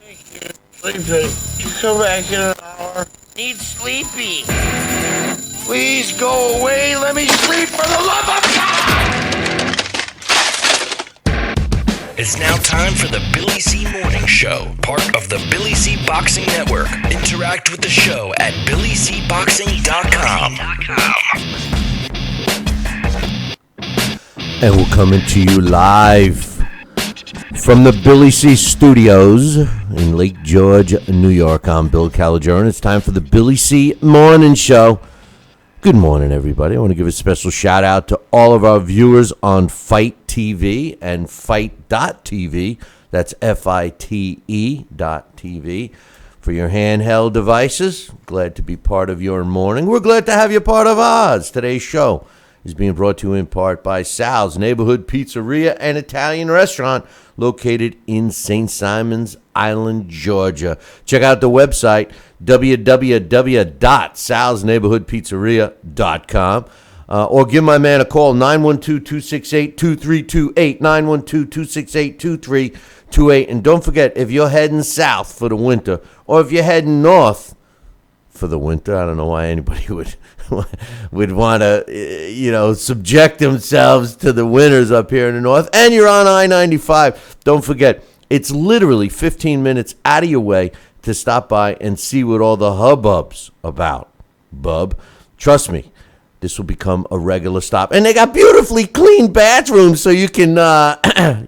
Sleepy. Come back in an hour. Need sleepy. Please go away. Let me sleep for the love of God! It's now time for the Billy C. Morning Show, part of the Billy C. Boxing Network. Interact with the show at BillyCBoxing.com. And we're coming to you live from the Billy C. Studios in Lake George, New York. I'm Bill Caligiuri, and it's time for the Billy C. Morning Show. Good morning, everybody. I want to give a special shout out to all of our viewers on Fight TV and Fight.tv. That's FITE.tv. For your handheld devices, glad to be part of your morning. We're glad to have you part of ours. Today's show is being brought to you in part by Sal's Neighborhood Pizzeria and Italian Restaurant located in St. Simons Island, Georgia. Check out the website, www.salsneighborhoodpizzeria.com, or give my man a call, 912-268-2328, 912-268-2328. And don't forget, if you're heading south for the winter, or if you're heading north for the winter, I don't know why anybody would want to, subject themselves to the winters up here in the north, and you're on I-95, don't forget, it's literally 15 minutes out of your way to stop by and see what all the hubbub's about, bub. Trust me, this will become a regular stop. And they got beautifully clean bathrooms, so you can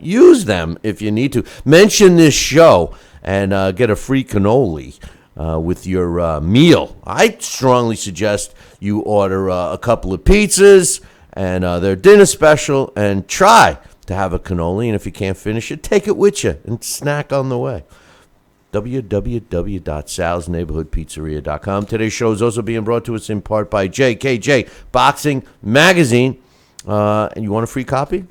use them if you need to. Mention this show and get a free cannoli with your meal. I strongly suggest you order a couple of pizzas and their dinner special and try to have a cannoli. And if you can't finish it, take it with you and snack on the way. www.salsneighborhoodpizzeria.com. Today's show is also being brought to us in part by GGG Boxing Magazine. And you want a free copy?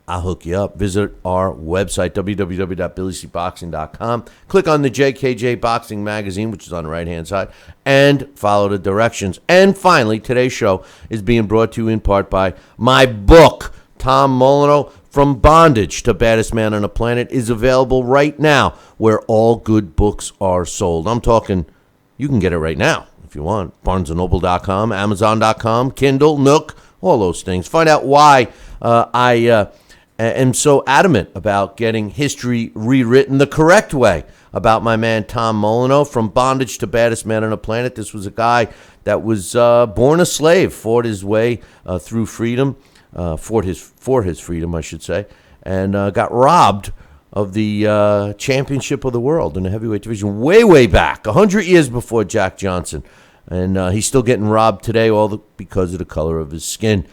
I'll hook you up. Visit our website, www.billycboxing.com. Click on the JKJ Boxing Magazine, which is on the right-hand side, and follow the directions. And finally, today's show is being brought to you in part by my book, Tom Molyneux, From Bondage to Baddest Man on the Planet, is available right now where all good books are sold. I'm talking, you can get it right now if you want. BarnesandNoble.com, Amazon.com, Kindle, Nook, all those things. Find out why I am so adamant about getting history rewritten the correct way about my man Tom Molyneux, From Bondage to Baddest Man on the Planet. This was a guy that was born a slave, fought his way through freedom, for his freedom, I should say, and got robbed of the championship of the world in the heavyweight division way back, 100 years before Jack Johnson. And he's still getting robbed today, because of the color of his skin.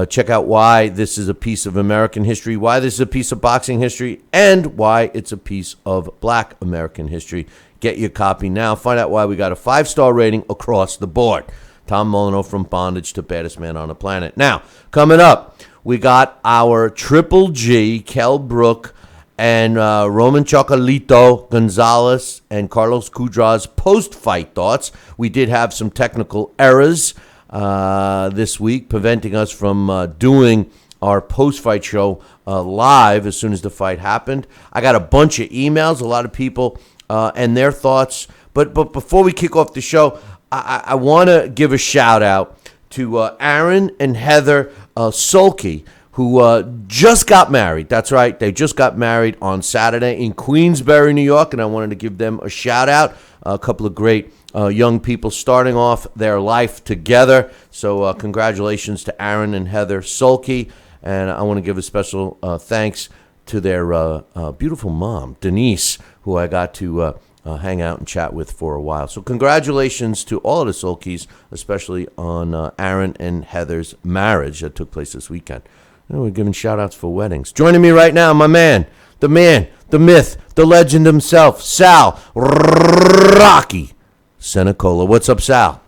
Check out why this is a piece of American history, why this is a piece of boxing history, and why it's a piece of Black American history. Get your copy now. Find out why we got a 5-star rating across the board. Tom Molyneux, From Bondage to Baddest Man on the Planet. Now, coming up, we got our Triple G, Kell Brook, and Roman Chocolito Gonzalez and Carlos-Cuadras post-fight thoughts. We did have some technical errors this week, preventing us from doing our post-fight show live as soon as the fight happened. I got a bunch of emails, a lot of people and their thoughts. But before we kick off the show, I want to give a shout-out to Aaron and Heather Sulky, who just got married. That's right. They just got married on Saturday in Queensbury, New York, and I wanted to give them a shout-out. A couple of great young people starting off their life together. So congratulations to Aaron and Heather Sulky, and I want to give a special thanks to their beautiful mom, Denise, who I got to hang out and chat with for a while. So congratulations to all of the Sulkys, especially on Aaron and Heather's marriage that took place this weekend. And we're giving shout-outs for weddings. Joining me right now, my man, the myth, the legend himself, Sal Rocky Senecola. What's up, Sal?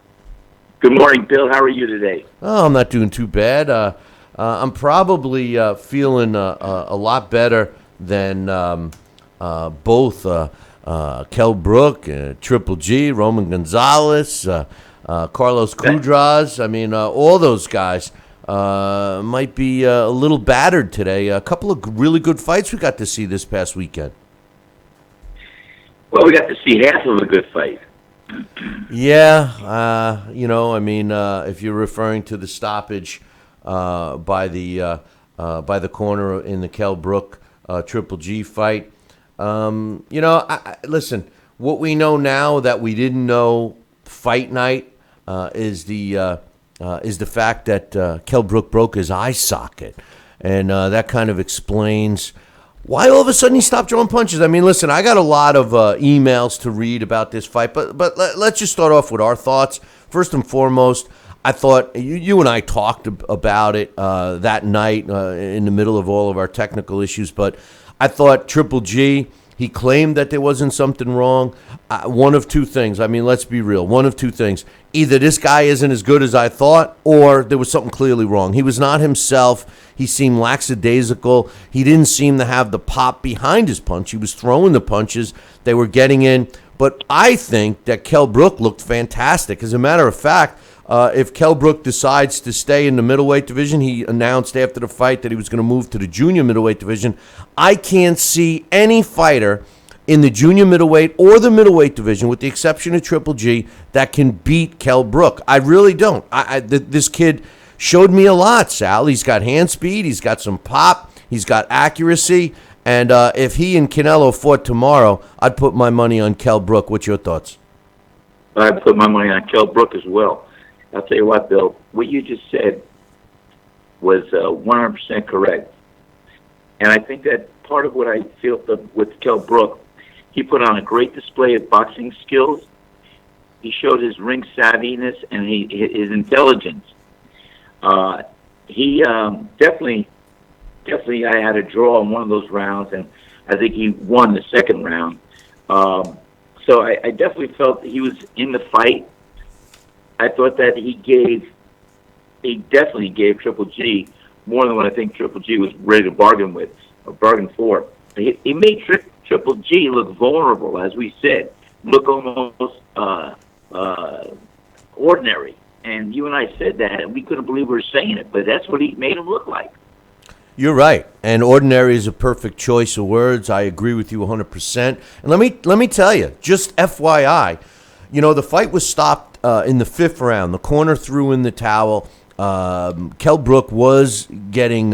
Good morning, Bill. How are you today? Oh, I'm not doing too bad. I'm probably feeling a lot better than both Kell Brook, Triple G, Roman Gonzalez, Carlos-Cuadras. I mean, all those guys might be a little battered today. A couple of really good fights we got to see this past weekend. Well, we got to see half of a good fight. Yeah, if you're referring to the stoppage by the corner in the Kell Brook Triple G fight, listen. What we know now that we didn't know fight night is the fact that Kell Brook broke his eye socket, and that kind of explains why all of a sudden he stopped throwing punches. I mean, listen, I got a lot of emails to read about this fight, but let's just start off with our thoughts. First and foremost, I thought you and I talked about it that night in the middle of all of our technical issues, but I thought Triple G, he claimed that there wasn't something wrong. One of two things. I mean, let's be real. One of two things. Either this guy isn't as good as I thought, or there was something clearly wrong. He was not himself. He seemed lackadaisical. He didn't seem to have the pop behind his punch. He was throwing the punches. They were getting in. But I think that Kell Brook looked fantastic. As a matter of fact, if Kell Brook decides to stay in the middleweight division, he announced after the fight that he was going to move to the junior middleweight division. I can't see any fighter in the junior middleweight or the middleweight division, with the exception of Triple G, that can beat Kell Brook. I really don't. This kid showed me a lot, Sal. He's got hand speed. He's got some pop. He's got accuracy. And if he and Canelo fought tomorrow, I'd put my money on Kell Brook. What's your thoughts? I'd put my money on Kell Brook as well. I'll tell you what, Bill, what you just said was 100% correct. And I think that part of what I feel with Kell Brook, he put on a great display of boxing skills. He showed his ring savviness and his intelligence. He definitely, I had a draw in one of those rounds, and I think he won the second round. So I definitely felt that he was in the fight. I thought that he definitely gave Triple G more than what I think Triple G was ready to bargain for. He made Triple G look vulnerable, as we said, look almost ordinary. And you and I said that, and we couldn't believe we were saying it, but that's what he made him look like. You're right, and ordinary is a perfect choice of words. I agree with you 100%. And let me tell you, just FYI, the fight was stopped in the fifth round. The corner threw in the towel. Kell Brook was getting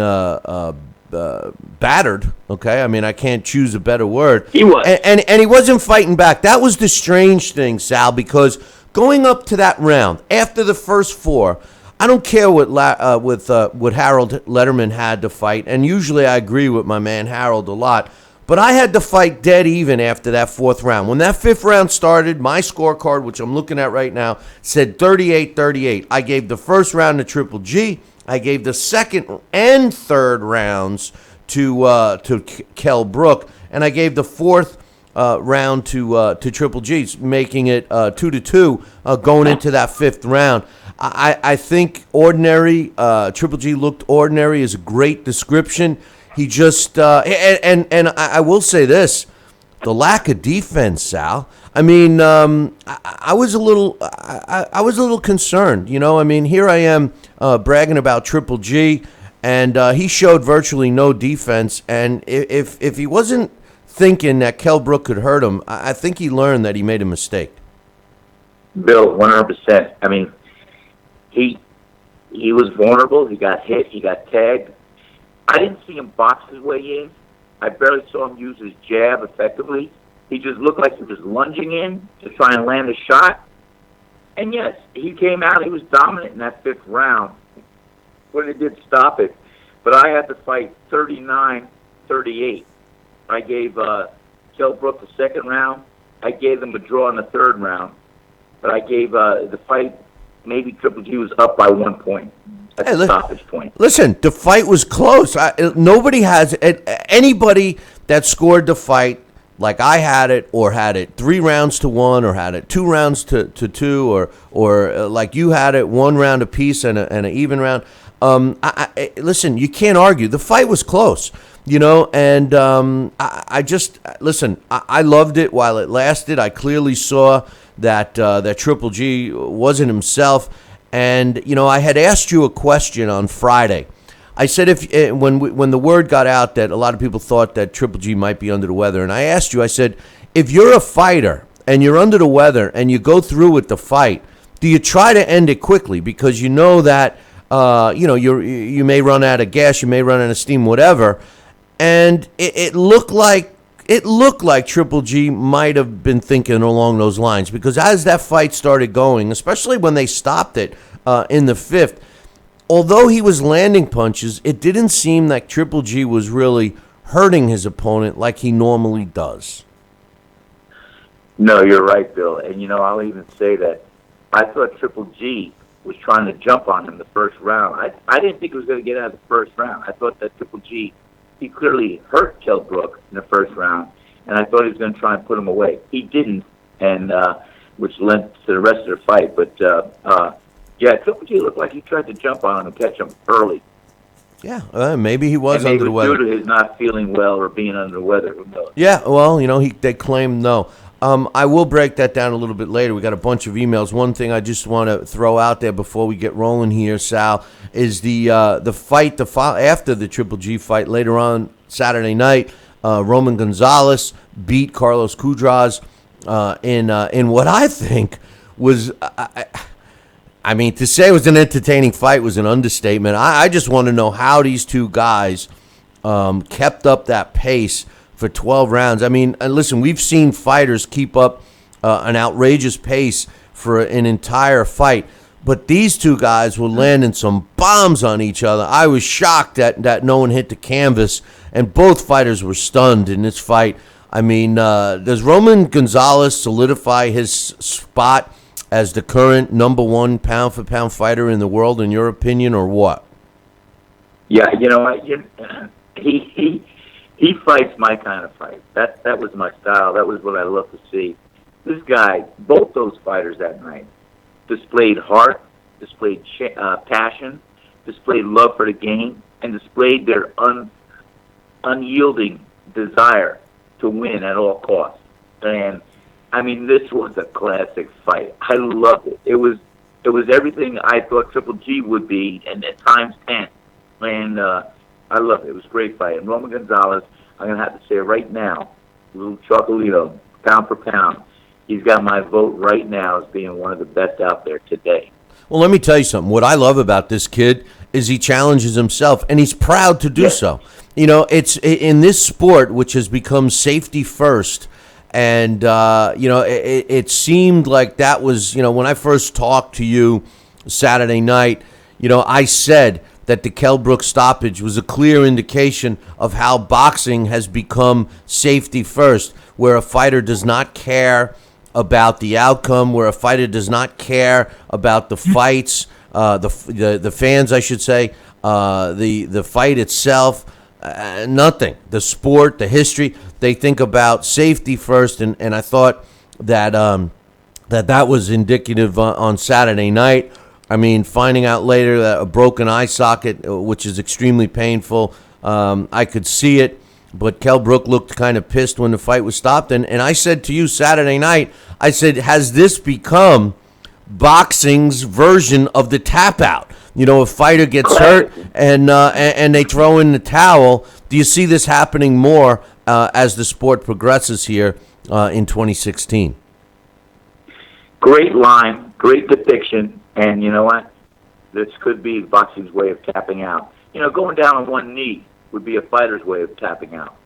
battered. Okay, I mean, I can't choose a better word. He was, and he wasn't fighting back. That was the strange thing, Sal, because going up to that round after the first four, I don't care what Harold Letterman had to fight, and usually I agree with my man Harold a lot. But I had to fight dead even after that fourth round. When that fifth round started, my scorecard, which I'm looking at right now, said 38-38. I gave the first round to Triple G. I gave the second and third rounds to Kell Brook, and I gave the fourth round to Triple G, making it 2-2 going into that fifth round. I think ordinary. Triple G looked ordinary is a great description. He just and I will say this: the lack of defense, Sal. I mean, I was a little concerned. I mean, here I am bragging about Triple G, and he showed virtually no defense. And if he wasn't thinking that Kell Brook could hurt him, I think he learned that he made a mistake. Bill, 100%. I mean, he was vulnerable. He got hit. He got tagged. I didn't see him box his way in. I barely saw him use his jab effectively. He just looked like he was lunging in to try and land a shot. And yes, he came out. He was dominant in that fifth round when it did stop it. But I had to fight 39-38. I gave Kell Brook the second round. I gave him a draw in the third round. But I gave the fight, maybe Triple G was up by 1 point. At the stoppage point. Listen, the fight was close. Nobody has anybody that scored the fight like I had it, or had it 3-1, or had it 2-2, or like you had it 1 round apiece and an even round. Listen, you can't argue. The fight was close, and I just listen. I loved it while it lasted. I clearly saw that Triple G wasn't himself. And, I had asked you a question on Friday. I said when the word got out that a lot of people thought that Triple G might be under the weather, and I asked you, I said, if you're a fighter and you're under the weather and you go through with the fight, do you try to end it quickly because you know that you may run out of gas, you may run out of steam, whatever, and it looked like Triple G might have been thinking along those lines because as that fight started going, especially when they stopped it in the fifth, although he was landing punches, it didn't seem like Triple G was really hurting his opponent like he normally does. No, you're right, Bill. And, I'll even say that I thought Triple G was trying to jump on him the first round. I didn't think he was going to get out of the first round. I thought that Triple G, he clearly hurt Kell Brook in the first round, and I thought he was going to try and put him away. He didn't, and which led to the rest of the fight. But, Triple G looked like he tried to jump on him and catch him early. Yeah, maybe he was and under the weather. Due to his not feeling well or being under the weather. Who knows? Yeah, well, they claim no. I will break that down a little bit later. We got a bunch of emails. One thing I just want to throw out there before we get rolling here, Sal, is the fight after the Triple G fight later on Saturday night. Roman Gonzalez beat Gonzalez-Cuadras in what I think was. I mean, to say it was an entertaining fight was an understatement. I just want to know how these two guys kept up that pace for 12 rounds. I mean, listen, we've seen fighters keep up an outrageous pace for an entire fight, but these two guys were landing some bombs on each other. I was shocked that no one hit the canvas, and both fighters were stunned in this fight. I mean, does Roman Gonzalez solidify his spot as the current number one pound-for-pound fighter in the world, in your opinion, or what? Yeah, he fights my kind of fight. That was my style. That was what I love to see. This guy, both those fighters that night, displayed heart, displayed passion, displayed love for the game, and displayed their unyielding desire to win at all costs. And I mean, this was a classic fight. I loved it. It was everything I thought Triple G would be, and at times 10. And I loved it. It was a great fight. And Roman Gonzalez, I'm going to have to say right now, little Chocolito, pound for pound, he's got my vote right now as being one of the best out there today. Well, let me tell you something. What I love about this kid is he challenges himself, and he's proud to do so. It's in this sport, which has become safety first. And, it seemed like that was, when I first talked to you Saturday night, I said that the Kell Brook stoppage was a clear indication of how boxing has become safety first, where a fighter does not care about the outcome, where a fighter does not care about the fights, the fans, I should say, the fight itself. Nothing. The sport, the history, they think about safety first, and I thought that that was indicative on Saturday night. I mean, finding out later that a broken eye socket, which is extremely painful, I could see it, but Kell Brook looked kind of pissed when the fight was stopped, and I said to you Saturday night, I said, has this become boxing's version of the tap out? A fighter gets hurt and they throw in the towel. Do you see this happening more as the sport progresses here in 2016? Great line, great depiction, and you know what? This could be boxing's way of tapping out. Going down on one knee would be a fighter's way of tapping out,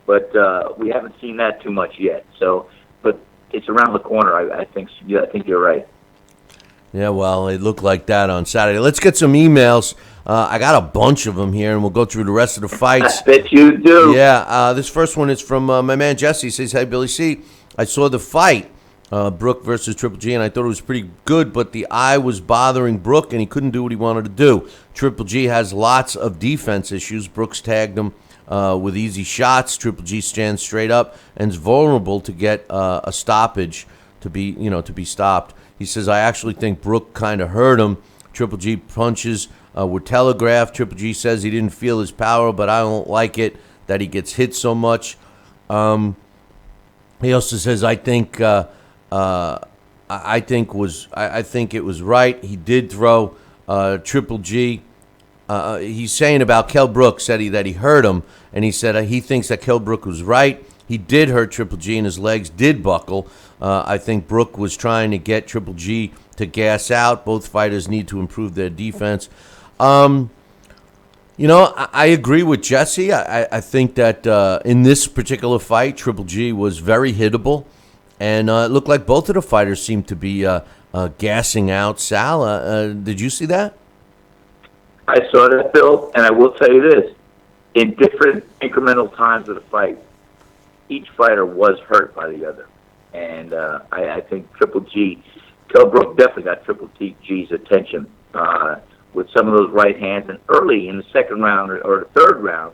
but we haven't seen that too much yet. So, but it's around the corner. I think you're right. Yeah, well, it looked like that on Saturday. Let's get some emails. I got a bunch of them here, and we'll go through the rest of the fights. I bet you do. Yeah, this first one is from my man Jesse. He says, hey, Billy C., I saw the fight, Brook versus Triple G, and I thought it was pretty good, but the eye was bothering Brook, and he couldn't do what he wanted to do. Triple G has lots of defense issues. Brooks tagged him with easy shots. Triple G stands straight up and is vulnerable to get a stoppage, to be stopped. He says, I actually think Brook kind of hurt him. Triple G punches were telegraphed. Triple G says he didn't feel his power, but I don't like it that he gets hit so much. He also says, I think it was right. He did throw Triple G he's saying about Kell Brook, said that he hurt him, and he said he thinks that Kell Brook was right. He did hurt Triple G, and his legs did buckle. I think Brook was trying to get Triple G to gas out. Both fighters need to improve their defense. I agree with Jesse. I think that in this particular fight, Triple G was very hittable, and it looked like both of the fighters seemed to be gassing out Sal. Did you see that? I saw that, Bill, and I will tell you this. In different incremental times of the fight, each fighter was hurt by the other. And I think Triple G, Kell Brook definitely got Triple G's attention with some of those right hands. And early in the second round or the third round,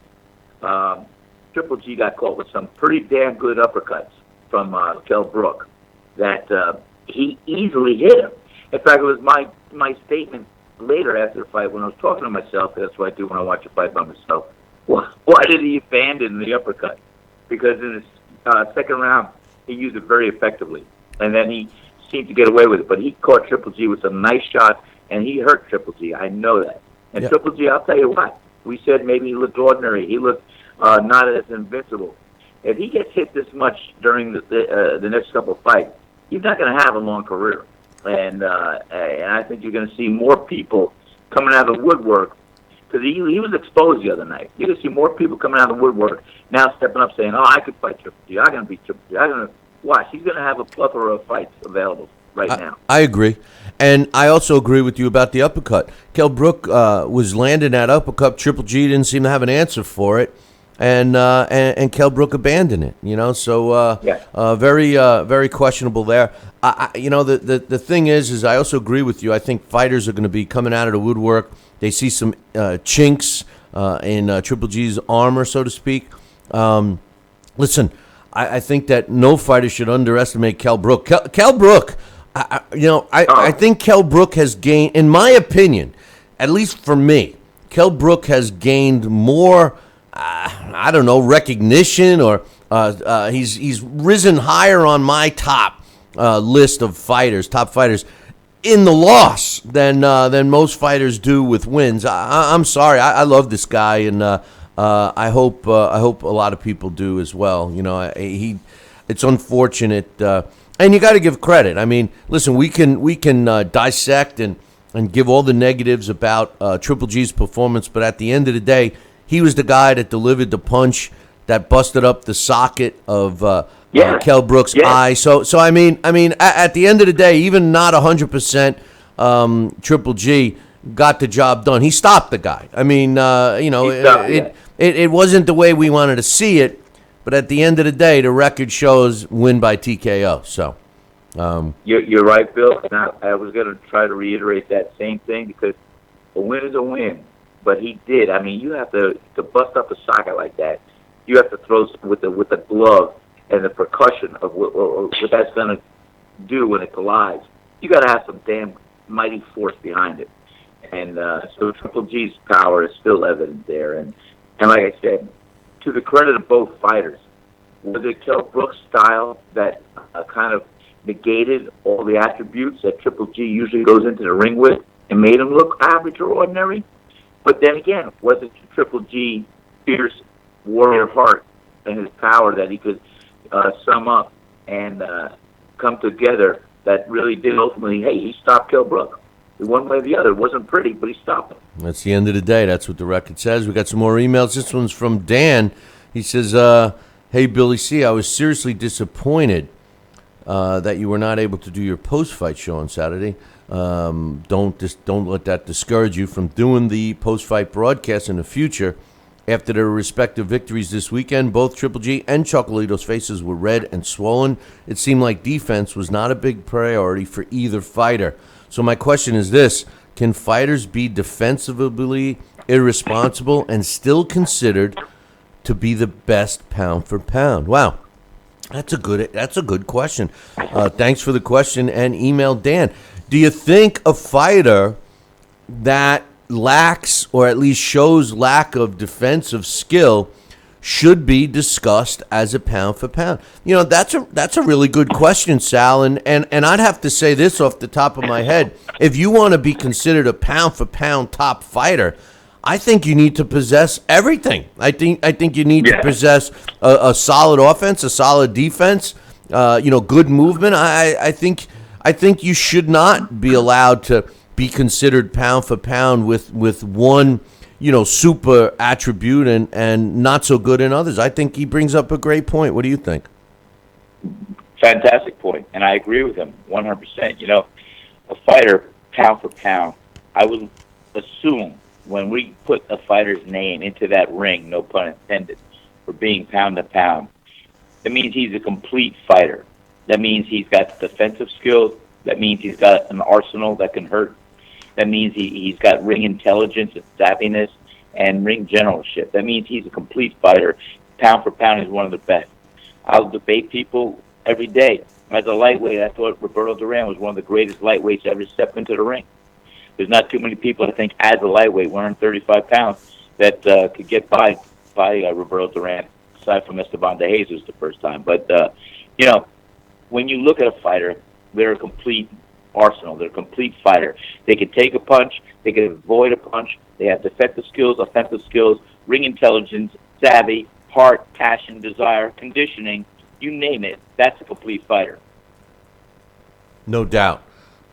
Triple G got caught with some pretty damn good uppercuts from Kell Brook that he easily hit him. In fact, it was my statement later after the fight when I was talking to myself. That's what I do when I watch a fight by myself. Why did he abandon the uppercut? Because in the second round, he used it very effectively. And then he seemed to get away with it. But he caught Triple G with some nice shots, and he hurt Triple G. I know that. And Triple G, I'll tell you what, we said maybe he looked ordinary. He looked not as invincible. If he gets hit this much during the next couple of fights, he's not going to have a long career. And I think you're going to see more people coming out of the woodwork, because he was exposed the other night. You're going to see more people coming out of the woodwork now stepping up saying, I could fight Triple G. I'm going to beat Triple G. I'm going to watch. He's going to have a plethora of fights available right now. I agree. And I also agree with you about the uppercut. Kell Brook was landing that uppercut. Triple G didn't seem to have an answer for it. And Kell Brook abandoned it, so very questionable there. The thing is I also agree with you. I think fighters are going to be coming out of the woodwork. They see some chinks in Triple G's armor, so to speak. Listen, I think that no fighter should underestimate Kell Brook. Kell Brook, I think Kell Brook has gained, in my opinion, at least for me, Kell Brook has gained more. I don't know, recognition, or he's risen higher on my top list of top fighters in the loss than most fighters do with wins. I'm sorry, I love this guy, and I hope a lot of people do as well. It's unfortunate, and you got to give credit. I mean, listen, we can dissect and give all the negatives about Triple G's performance, but at the end of the day, he was the guy that delivered the punch that busted up the socket of Kell Brook's eye. So I mean, at the end of the day, even not 100%, Triple G got the job done. He stopped the guy. I mean, it wasn't the way we wanted to see it, but at the end of the day, the record shows win by TKO. So you're right, Bill. Now, I was going to try to reiterate that same thing, because a win is a win. But he did. I mean, you have to bust up a socket like that. You have to throw with the glove and the percussion of what that's going to do when it collides. You got to have some damn mighty force behind it. And so Triple G's power is still evident there. And like I said, to the credit of both fighters, was it Kell Brook's style that kind of negated all the attributes that Triple G usually goes into the ring with and made him look average or ordinary? But then again, was it Triple G fierce warrior heart and his power that he could sum up and come together that really did ultimately, he stopped Kell Brook. One way or the other. It wasn't pretty, but he stopped him. That's the end of the day. That's what the record says. We got some more emails. This one's from Dan. He says, hey, Billy C., I was seriously disappointed that you were not able to do your post-fight show on Saturday. Don't let that discourage you from doing the post-fight broadcast in the future. After their respective victories this weekend, both Triple G and Chocolito's faces were red and swollen. It seemed like defense was not a big priority for either fighter. So my question is this: can fighters be defensively irresponsible and still considered to be the best pound for pound? Wow. That's a good question. Thanks for the question and email, Dan. Do you think a fighter that lacks, or at least shows lack of defensive skill, should be discussed as a pound for pound? That's a really good question, Sal. And I'd have to say this off the top of my head: if you want to be considered a pound for pound top fighter, I think you need to possess everything. I think you need to possess a solid offense, a solid defense, good movement. I think you should not be allowed to be considered pound for pound with one, super attribute and not so good in others. I think he brings up a great point. What do you think? Fantastic point, and I agree with him 100%. A fighter, pound for pound, I would assume when we put a fighter's name into that ring, no pun intended, for being pound to pound, that means he's a complete fighter. That means he's got defensive skills. That means he's got an arsenal that can hurt. That means he's got ring intelligence and savviness and ring generalship. That means he's a complete fighter. Pound for pound, he's one of the best. I'll debate people every day. As a lightweight, I thought Roberto Duran was one of the greatest lightweights to ever step into the ring. There's not too many people, I think, as a lightweight, 135 pounds, that could get by Roberto Duran, aside from Esteban de Jesus the first time. But, when you look at a fighter, they're a complete arsenal. They're a complete fighter. They can take a punch. They can avoid a punch. They have defensive skills, offensive skills, ring intelligence, savvy, heart, passion, desire, conditioning. You name it. That's a complete fighter. No doubt.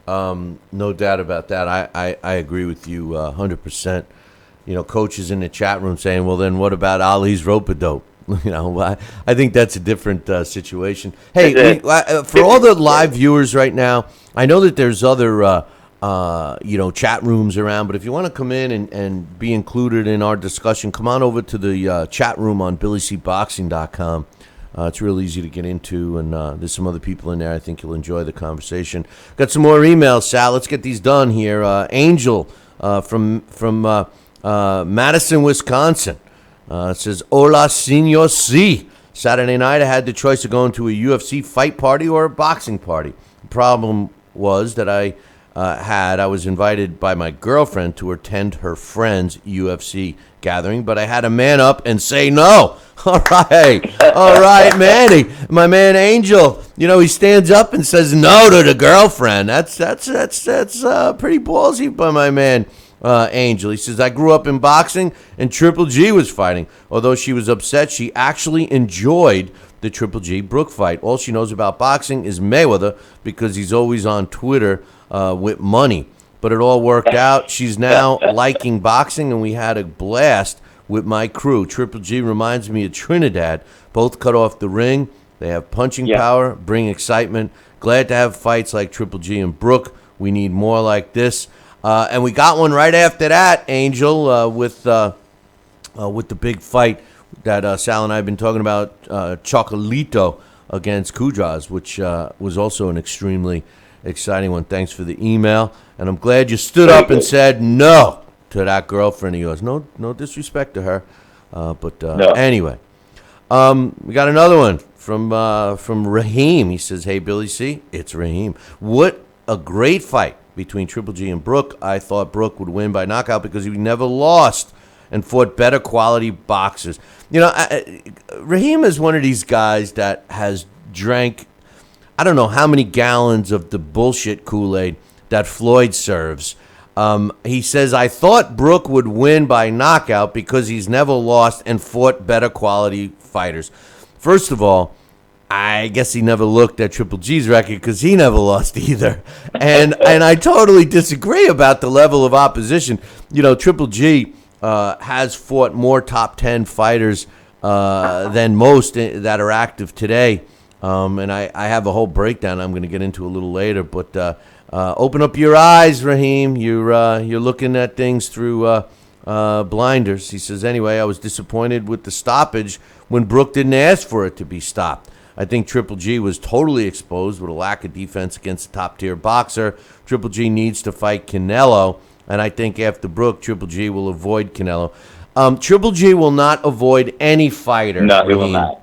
No doubt about that. I agree with you 100%. Coaches in the chat room saying, well, then what about Ali's rope-a-dope? I think that's a different situation. Hey, for all the live viewers right now, I know that there's other, chat rooms around, but if you want to come in and be included in our discussion, come on over to the chat room on BillyCBoxing.com. It's real easy to get into, and there's some other people in there. I think you'll enjoy the conversation. Got some more emails, Sal. Let's get these done here. Angel from Madison, Wisconsin. It says, Hola, Senor C. Saturday night, I had the choice of going to a UFC fight party or a boxing party. The problem was that I was invited by my girlfriend to attend her friend's UFC gathering, but I had to man up and say no. All right, Manny. My man Angel, he stands up and says no to the girlfriend. That's pretty ballsy by my man Angel. He says, I grew up in boxing and Triple G was fighting. Although she was upset, she actually enjoyed the Triple G Brook fight. All she knows about boxing is Mayweather because he's always on Twitter with money. But it all worked out. She's now liking boxing, and we had a blast with my crew. Triple G reminds me of Trinidad. Both cut off the ring. They have punching power, bring excitement. Glad to have fights like Triple G and Brook. We need more like this. And we got one right after that, Angel, with the big fight that Sal and I have been talking about, Chocolito against Cuadras, which was also an extremely exciting one. Thanks for the email. And I'm glad you stood up and said no to that girlfriend of yours. No disrespect to her. But anyway, we got another one from Raheem. He says, hey, Billy C., it's Raheem. What a great fight between Triple G and Brook. I thought Brook would win by knockout because he never lost and fought better quality boxers. Raheem is one of these guys that has drank, I don't know how many gallons of the bullshit Kool-Aid that Floyd serves. He says, I thought Brook would win by knockout because he's never lost and fought better quality fighters. First of all, I guess he never looked at Triple G's record because he never lost either. And I totally disagree about the level of opposition. Triple G has fought more top 10 fighters than most that are active today. And I have a whole breakdown I'm going to get into a little later. But open up your eyes, Raheem. You're looking at things through blinders. He says, anyway, I was disappointed with the stoppage when Brook didn't ask for it to be stopped. I think Triple G was totally exposed with a lack of defense against a top-tier boxer. Triple G needs to fight Canelo, and I think after Brook, Triple G will avoid Canelo. Triple G will not avoid any fighter. No, he will not.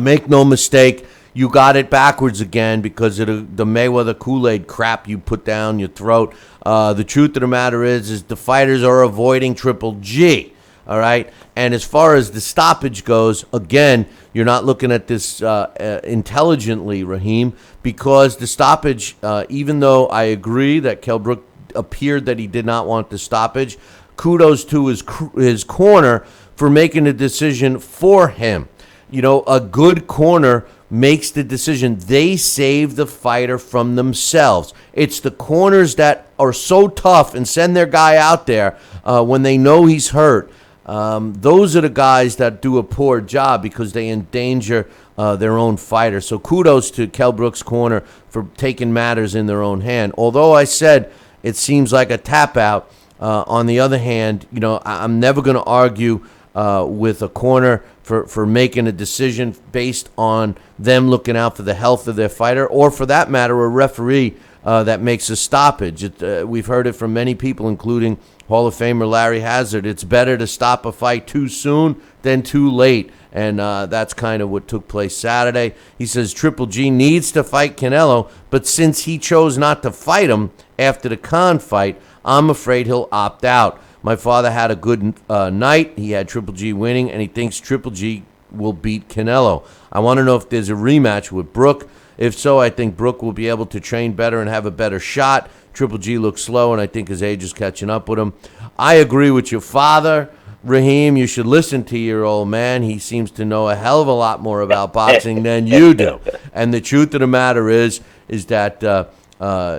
Make no mistake, you got it backwards again because of the Mayweather Kool-Aid crap you put down your throat. The truth of the matter is the fighters are avoiding Triple G. All right. And as far as the stoppage goes, again, you're not looking at this intelligently, Raheem, because the stoppage, even though I agree that Kell Brook appeared that he did not want the stoppage, kudos to his corner for making a decision for him. You know, a good corner makes the decision. They save the fighter from themselves. It's the corners that are so tough and send their guy out there when they know he's hurt. Those are the guys that do a poor job because they endanger their own fighter. So kudos to Kell Brook's corner for taking matters in their own hand. Although I said it seems like a tap out, on the other hand, you know, I'm never going to argue with a corner for making a decision based on them looking out for the health of their fighter, or for that matter, a referee that makes a stoppage. We've heard it from many people, including Hall of Famer Larry Hazard. It's better to stop a fight too soon than too late, and that's kind of what took place Saturday. He says Triple G needs to fight Canelo, but since he chose not to fight him after the Khan fight, I'm afraid he'll opt out. My father had a good night. He had Triple G winning, and he thinks Triple G will beat Canelo. I want to know if there's a rematch with Brook. If so, I think Brook will be able to train better and have a better shot. Triple G looks slow, and I think his age is catching up with him. I agree with your father, Raheem. You should listen to your old man. He seems to know a hell of a lot more about boxing than you do. And the truth of the matter is that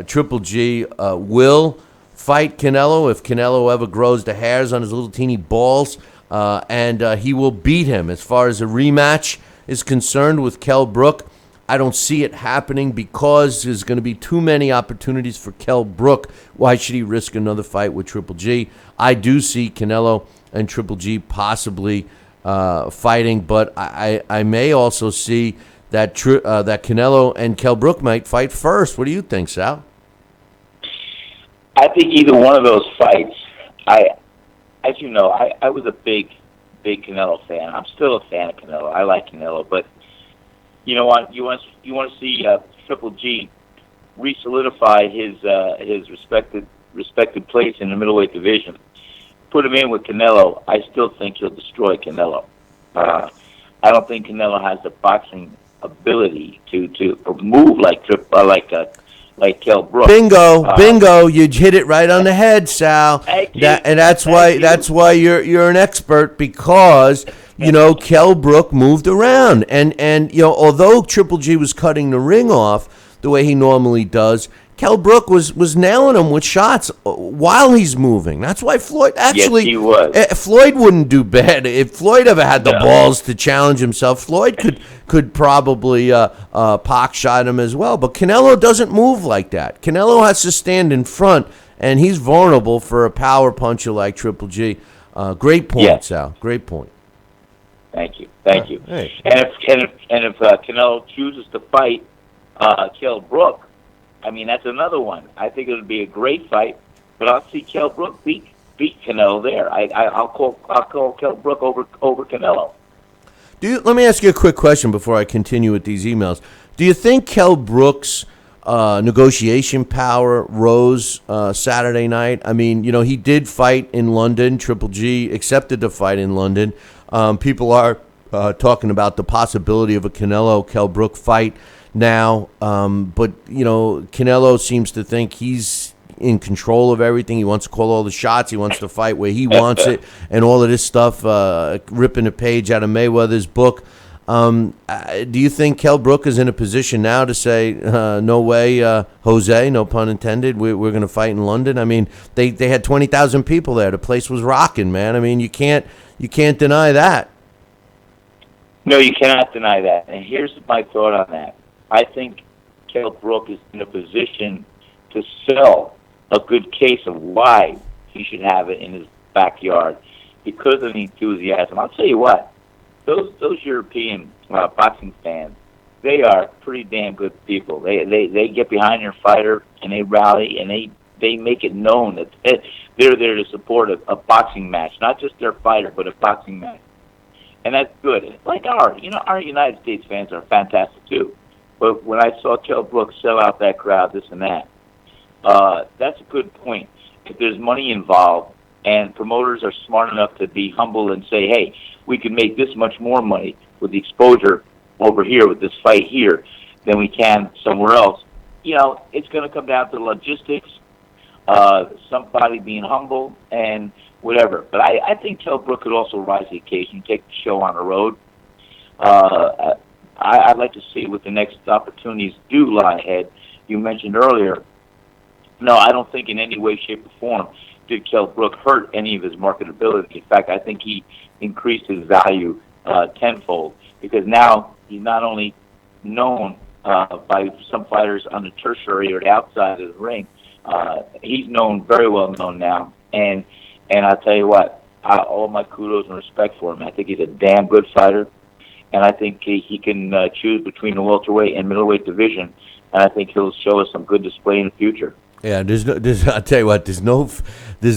Triple G will fight Canelo if Canelo ever grows the hairs on his little teeny balls, and he will beat him. As far as a rematch is concerned with Kell Brook, I don't see it happening because there's going to be too many opportunities for Kell Brook. Why should he risk another fight with Triple G? I do see Canelo and Triple G possibly fighting, but I may also see that that Canelo and Kell Brook might fight first. What do you think, Sal? I think either one of those fights, as you know, I was a big Canelo fan. I'm still a fan of Canelo. I like Canelo, but you know what? You want to see Triple G re-solidify his respected place in the middleweight division. Put him in with Canelo. I still think he'll destroy Canelo. I don't think Canelo has the boxing ability to move like Kell Brook. Bingo! You hit it right on the head, Sal. That's why you're an expert, because you know Kell Brook moved around, and you know, although Triple G was cutting the ring off the way he normally does, Kell Brook was nailing him with shots while he's moving. That's why Floyd actually. Yes, he was. Floyd wouldn't do bad if Floyd ever had the balls to challenge himself. Floyd could probably pock shot him as well. But Canelo doesn't move like that. Canelo has to stand in front, and he's vulnerable for a power puncher like Triple G. Great point, Sal. Great point. Thank you. Hey. And if Canelo chooses to fight Kell Brook, I mean, that's another one. I think it would be a great fight, but I'll see Kell Brook beat Canelo there. I'll call Kell Brook over Canelo. Let me ask you a quick question before I continue with these emails. Do you think Kell Brook's negotiation power rose Saturday night? I mean, you know, he did fight in London. Triple G accepted the fight in London. People are talking about the possibility of a Canelo-Kell Brook fight now, but you know, Canelo seems to think he's in control of everything. He wants to call all the shots. He wants to fight where he wants it, and all of this stuff, ripping a page out of Mayweather's book. Do you think Kell Brook is in a position now to say, no way, Jose, no pun intended, we're going to fight in London? I mean, they had 20,000 people there. The place was rocking, man. I mean, you can't deny that. No, you cannot deny that. And here's my thought on that. I think Kell Brook is in a position to sell a good case of why he should have it in his backyard because of the enthusiasm. I'll tell you what, those European boxing fans, they are pretty damn good people. They get behind their fighter and they rally and they make it known that they're there to support a boxing match, not just their fighter, but a boxing match. And that's good. Like our United States fans are fantastic too. But when I saw Kell Brook sell out that crowd, this and that, that's a good point. If there's money involved and promoters are smart enough to be humble and say, hey, we can make this much more money with the exposure over here, with this fight here, than we can somewhere else, you know, it's going to come down to logistics, somebody being humble, and whatever. But I think Kell Brook could also rise to the occasion, take the show on the road. I'd like to see what the next opportunities do lie ahead. You mentioned earlier, no, I don't think in any way, shape, or form did Kell Brook hurt any of his marketability. In fact, I think he increased his value tenfold, because now he's not only known by some fighters on the tertiary or the outside of the ring, he's very well known now. And I'll tell you what, all my kudos and respect for him. I think he's a damn good fighter, and I think he can choose between the welterweight and middleweight division, and I think he'll show us some good display in the future. Yeah, I'll tell you what, there's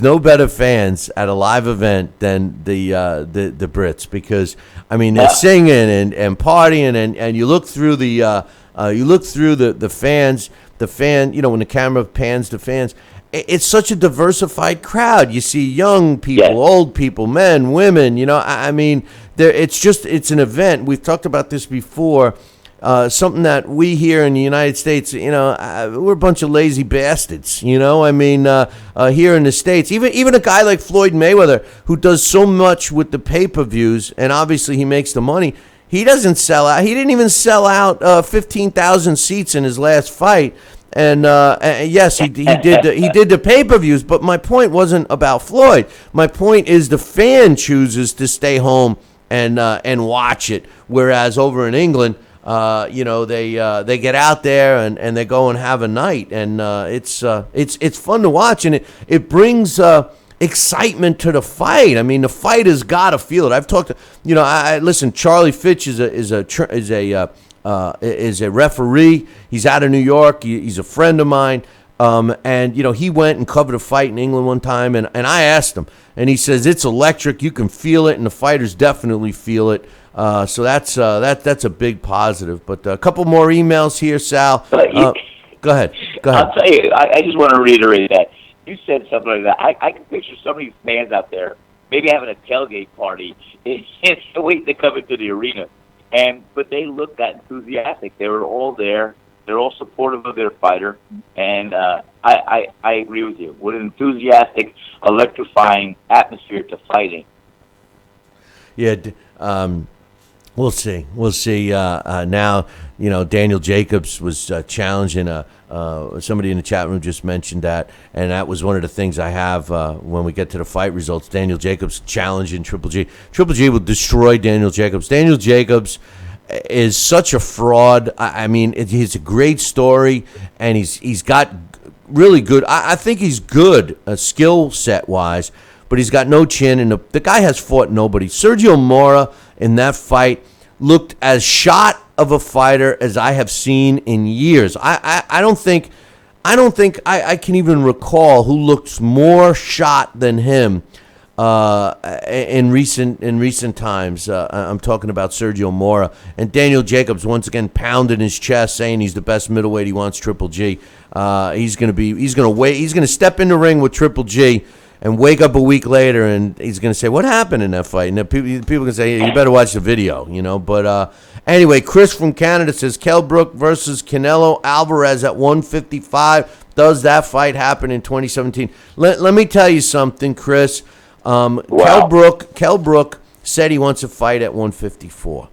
no better fans at a live event than the Brits, because I mean they're singing and partying, and you look through the fans, when the camera pans to fans, it's such a diversified crowd. You see young people, old people, men, women. I mean, it's an event. We've talked about this before. Something that we here in the United States, we're a bunch of lazy bastards. I mean, here in the States, even a guy like Floyd Mayweather, who does so much with the pay-per-views, and obviously he makes the money, he doesn't sell out. He didn't even sell out 15,000 seats in his last fight. And yes, he did the pay-per-views, but my point wasn't about Floyd. My point is the fan chooses to stay home and watch it, whereas over in England, they get out there and they go and have a night, and it's fun to watch, and it brings excitement to the fight. I mean, the fighters gotta feel it. I've talked to listen. Charlie Fitch is a referee. He's out of New York. He's a friend of mine. And he went and covered a fight in England one time, and I asked him, and he says it's electric. You can feel it, and the fighters definitely feel it. So that's a big positive. But a couple more emails here, Sal. Go ahead. I'll tell you, I just want to reiterate that. You said something like that. I can picture some of these fans out there maybe having a tailgate party and waiting to come into the arena. But they looked that enthusiastic. They were all there. They're all supportive of their fighter. And I agree with you. What an enthusiastic, electrifying atmosphere to fighting. Yeah, we'll see. Now, Daniel Jacobs was challenging somebody in the chat room just mentioned that, and that was one of the things I have when we get to the fight results. Daniel Jacobs challenging Triple G. Triple G will destroy Daniel Jacobs. Daniel Jacobs is such a fraud. I mean, he's a great story, and he's got really good. I think he's good skill set wise, but he's got no chin, and the guy has fought nobody. Sergio Mora in that fight looked as shot of a fighter as I have seen in years. I don't think I can even recall who looks more shot than him in recent times. I'm talking about Sergio Mora, and Daniel Jacobs once again pounding his chest, saying he's the best middleweight. He wants Triple G. He's gonna step in the ring with Triple G and wake up a week later, and he's going to say, what happened in that fight? And people can say, hey, you better watch the video, But anyway, Chris from Canada says, Kell Brook versus Canelo Alvarez at 155. Does that fight happen in 2017? Let me tell you something, Chris. Wow. Kell Brook said he wants to fight at 154.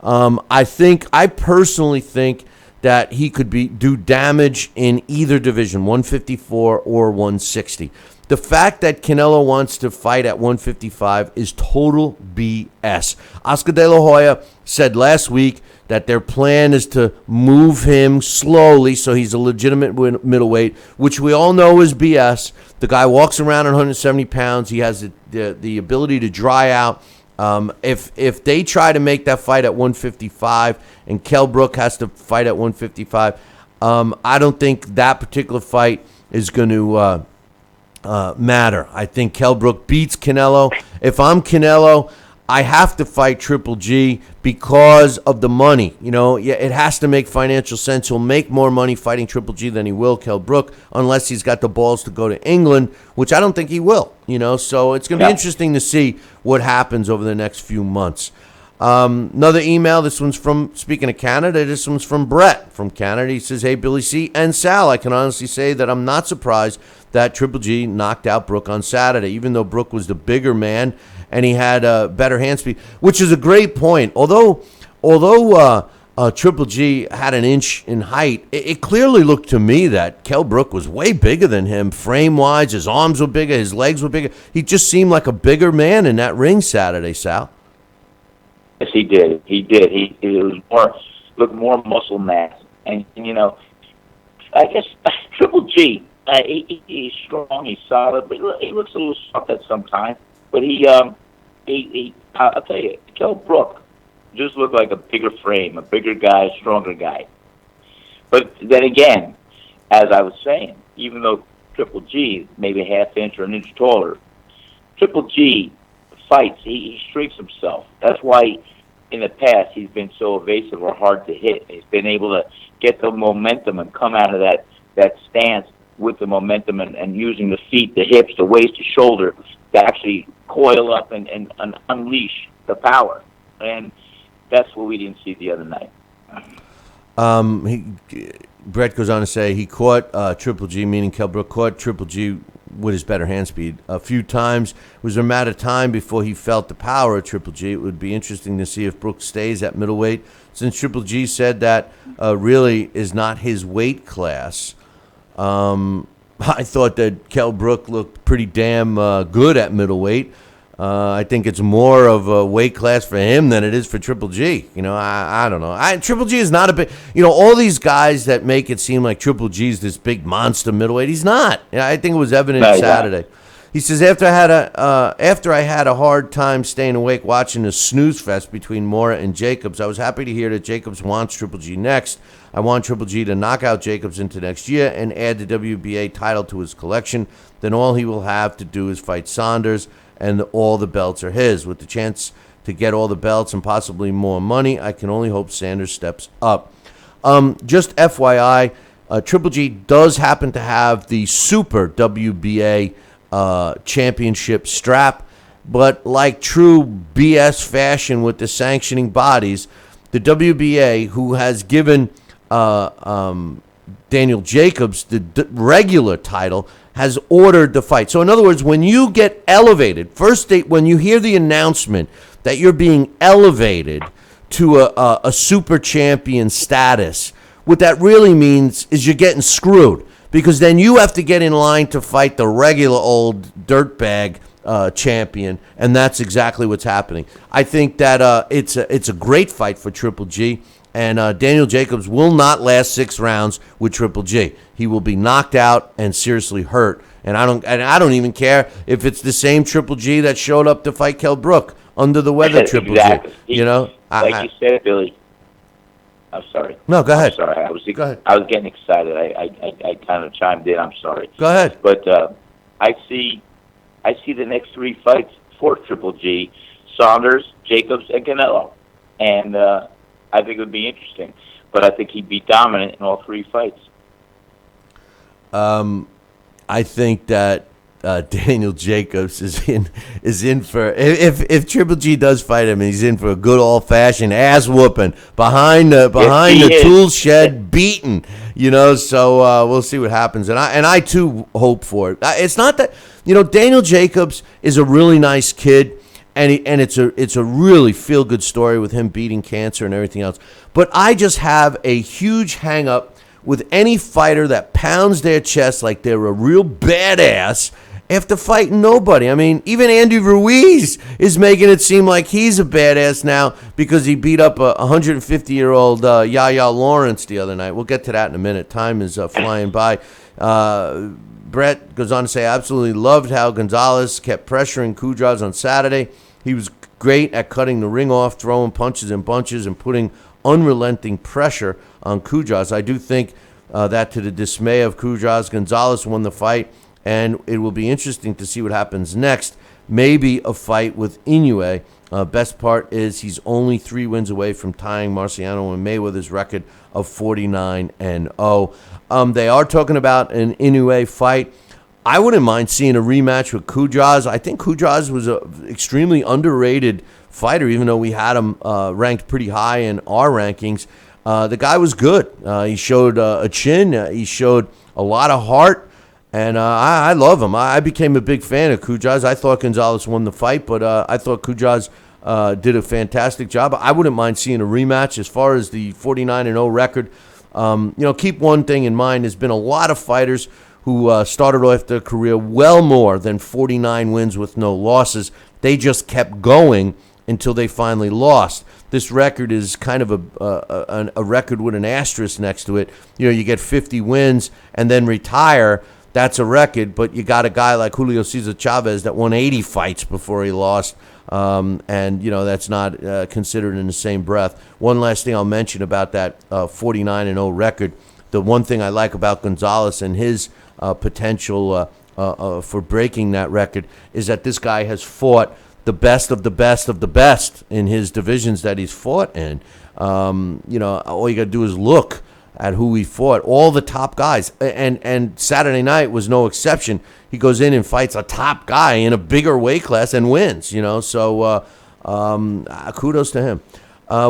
I personally think that he could do damage in either division, 154 or 160. The fact that Canelo wants to fight at 155 is total BS. Oscar De La Hoya said last week that their plan is to move him slowly so he's a legitimate middleweight, which we all know is BS. The guy walks around at 170 pounds. He has the ability to dry out. If they try to make that fight at 155 and Kell Brook has to fight at 155, I don't think that particular fight is going to matter. I think Kell Brook beats Canelo. If I'm Canelo, I have to fight Triple G because of the money. It has to make financial sense. He'll make more money fighting Triple G than he will Kell Brook, unless he's got the balls to go to England, which I don't think he will. So it's going to be interesting to see what happens over the next few months. Another email. This one's from, speaking of Canada, this one's from Brett from Canada. He says, hey, Billy C. and Sal, I can honestly say that I'm not surprised that Triple G knocked out Brook on Saturday, even though Brook was the bigger man and he had better hand speed, which is a great point. Although Triple G had an inch in height, it clearly looked to me that Kell Brook was way bigger than him, frame-wise. His arms were bigger, his legs were bigger. He just seemed like a bigger man in that ring Saturday, Sal. Yes, he did. He was looked more muscle mass, and I guess Triple G. He's strong, he's solid, but he looks a little soft at some time. But I'll tell you, Kell Brook just looked like a bigger frame, a bigger guy, stronger guy. But then again, as I was saying, even though Triple G is maybe a half inch or an inch taller, Triple G fights. He shrinks himself. That's why in the past he's been so evasive or hard to hit. He's been able to get the momentum and come out of that stance with the momentum and using the feet, the hips, the waist, the shoulder to actually coil up and unleash the power. And that's what we didn't see the other night. Brett goes on to say he caught Triple G, meaning Kell Brook, caught Triple G with his better hand speed a few times. It was a matter of time before he felt the power of Triple G. It would be interesting to see if Brook stays at middleweight, since Triple G said that really is not his weight class. I thought that Kell Brook looked pretty damn good at middleweight. I think it's more of a weight class for him than it is for Triple G. I don't know. Triple G is not a big, all these guys that make it seem like Triple G is this big monster middleweight. He's not. I think it was evident Saturday. He says, after I had a hard time staying awake watching the snooze fest between Mora and Jacobs, I was happy to hear that Jacobs wants Triple G next. I want Triple G to knock out Jacobs into next year and add the WBA title to his collection. Then all he will have to do is fight Saunders, and all the belts are his. With the chance to get all the belts and possibly more money, I can only hope Sanders steps up. Just FYI, Triple G does happen to have the Super WBA championship strap, but like true BS fashion with the sanctioning bodies, the WBA, who has given Daniel Jacobs the regular title, has ordered the fight. So in other words, when you get elevated, when you hear the announcement that you're being elevated to a super champion status, what that really means is you're getting screwed, because then you have to get in line to fight the regular old dirtbag champion, and that's exactly what's happening. I think that it's a great fight for Triple G. And Daniel Jacobs will not last 6 rounds with Triple G. He will be knocked out and seriously hurt. And I don't even care if it's the same Triple G that showed up to fight Kell Brook, under the weather Triple exactly. G. You said, Billy. I'm sorry. No, go ahead. I'm sorry. Go ahead. I was getting excited. I kind of chimed in. I'm sorry. Go ahead. But I see the next 3 fights for Triple G: Saunders, Jacobs, and Canelo. And I think it would be interesting, but I think he'd be dominant in all 3 fights. I think that Daniel Jacobs is in for, if Triple G does fight him, he's in for a good old fashioned ass whooping behind the tool shed, beaten. So we'll see what happens, and I too hope for it. It's not that Daniel Jacobs is a really nice kid. And it's a really feel-good story with him beating cancer and everything else. But I just have a huge hang-up with any fighter that pounds their chest like they're a real badass after fighting nobody. I mean, even Andy Ruiz is making it seem like he's a badass now because he beat up a 150-year-old Yaya Lawrence the other night. We'll get to that in a minute. Time is flying by. Brett goes on to say, I absolutely loved how Gonzalez kept pressuring Cuadras on Saturday. He was great at cutting the ring off, throwing punches and bunches, and putting unrelenting pressure on Cuadras. I do think that to the dismay of Cuadras, Gonzalez won the fight, and it will be interesting to see what happens next. Maybe a fight with Inoue. Best part is he's only 3 wins away from tying Marciano and Mayweather's record of 49-0. They are talking about an Inoue fight. I wouldn't mind seeing a rematch with Cuadras. I think Cuadras was an extremely underrated fighter, even though we had him ranked pretty high in our rankings. The guy was good. He showed a chin. He showed a lot of heart. And I love him. I became a big fan of Cuadras. I thought Gonzalez won the fight, but I thought Cuadras did a fantastic job. I wouldn't mind seeing a rematch. As far as the 49-0 record, keep one thing in mind. There's been a lot of fighters who started off their career well more than 49 wins with no losses. They just kept going until they finally lost. This record is kind of a record with an asterisk next to it. You get 50 wins and then retire. That's a record, but you got a guy like Julio Cesar Chavez that won 80 fights before he lost, and that's not considered in the same breath. One last thing I'll mention about that 49-0 record. The one thing I like about Gonzalez and his potential for breaking that record is that this guy has fought the best of the best of the best in his divisions that he's fought in. All you got to do is look at who he fought, all the top guys. And Saturday night was no exception. He goes in and fights a top guy in a bigger weight class and wins, So kudos to him.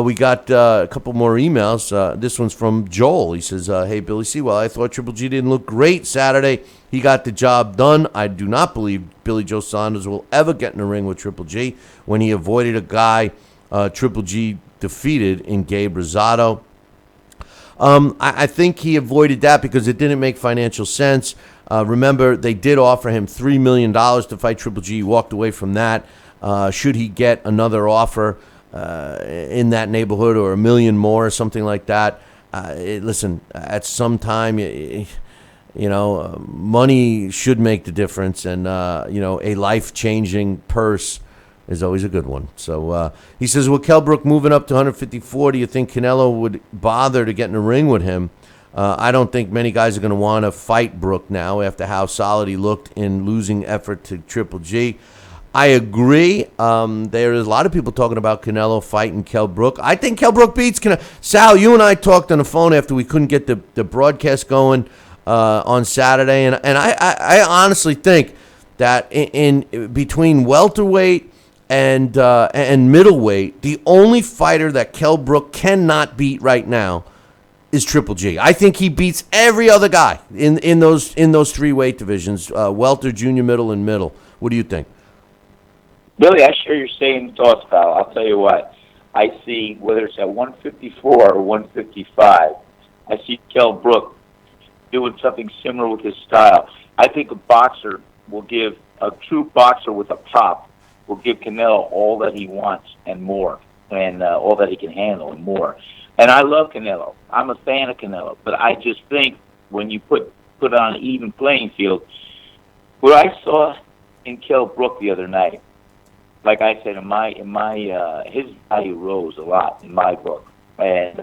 We got a couple more emails. This one's from Joel. He says, hey, Billy C. Well, I thought Triple G didn't look great Saturday. He got the job done. I do not believe Billy Joe Saunders will ever get in the ring with Triple G when he avoided a guy Triple G defeated in Gabe Rosado. I think he avoided that because it didn't make financial sense. Remember, they did offer him $3 million to fight Triple G. He walked away from that. Should he get another offer in that neighborhood or $1 million more or something like that, listen, at some time, money should make the difference. And, a life-changing purse is always a good one. So he says, with Kell Brook moving up to 154, do you think Canelo would bother to get in the ring with him? I don't think many guys are going to want to fight Brook now after how solid he looked in losing effort to Triple G. I agree. There is a lot of people talking about Canelo fighting Kell Brook. I think Kell Brook beats Canelo. Sal, you and I talked on the phone after we couldn't get the broadcast going on Saturday, and I honestly think that in between welterweight and middleweight, the only fighter that Kell Brook cannot beat right now is Triple G. I think he beats every other guy in those three weight divisions: welter, junior, middle, and middle. What do you think? Billy, I share your same thoughts, pal. I'll tell you what. I see, whether it's at 154 or 155, I see Kell Brook doing something similar with his style. I think a boxer will give, a true boxer with a pop, will give Canelo all that he wants and more, and all that he can handle and more. And I love Canelo. I'm a fan of Canelo. But I just think when you put on an even playing field, what I saw in Kell Brook the other night, like I said, his value rose a lot in my book. And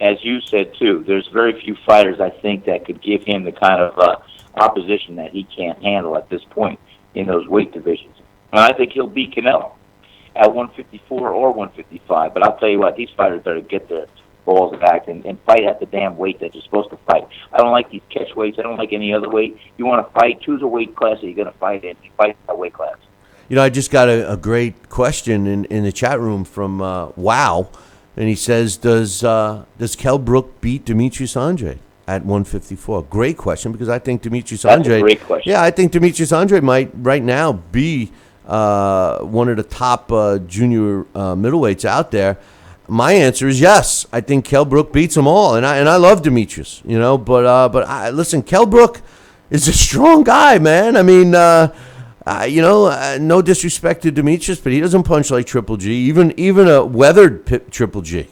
as you said, too, there's very few fighters, I think, that could give him the kind of opposition that he can't handle at this point in those weight divisions. And I think he'll beat Canelo at 154 or 155. But I'll tell you what, these fighters better get their balls back and fight at the damn weight that you're supposed to fight. I don't like these catch weights. I don't like any other weight. You want to fight, choose a weight class that you're going to fight in. You fight that weight class. I just got a great question in the chat room from Wow, and he says, does Kell Brook beat Demetrius Andrade at 154? Great question, because I think Demetrius Andrade. That's a great question. Yeah, I think Demetrius Andrade might right now be one of the top junior middleweights out there. My answer is yes. I think Kell Brook beats them all, and I love Demetrius, but listen, Kell Brook is a strong guy, man. I mean, no disrespect to Demetrius, but he doesn't punch like Triple G, even a weathered Triple G,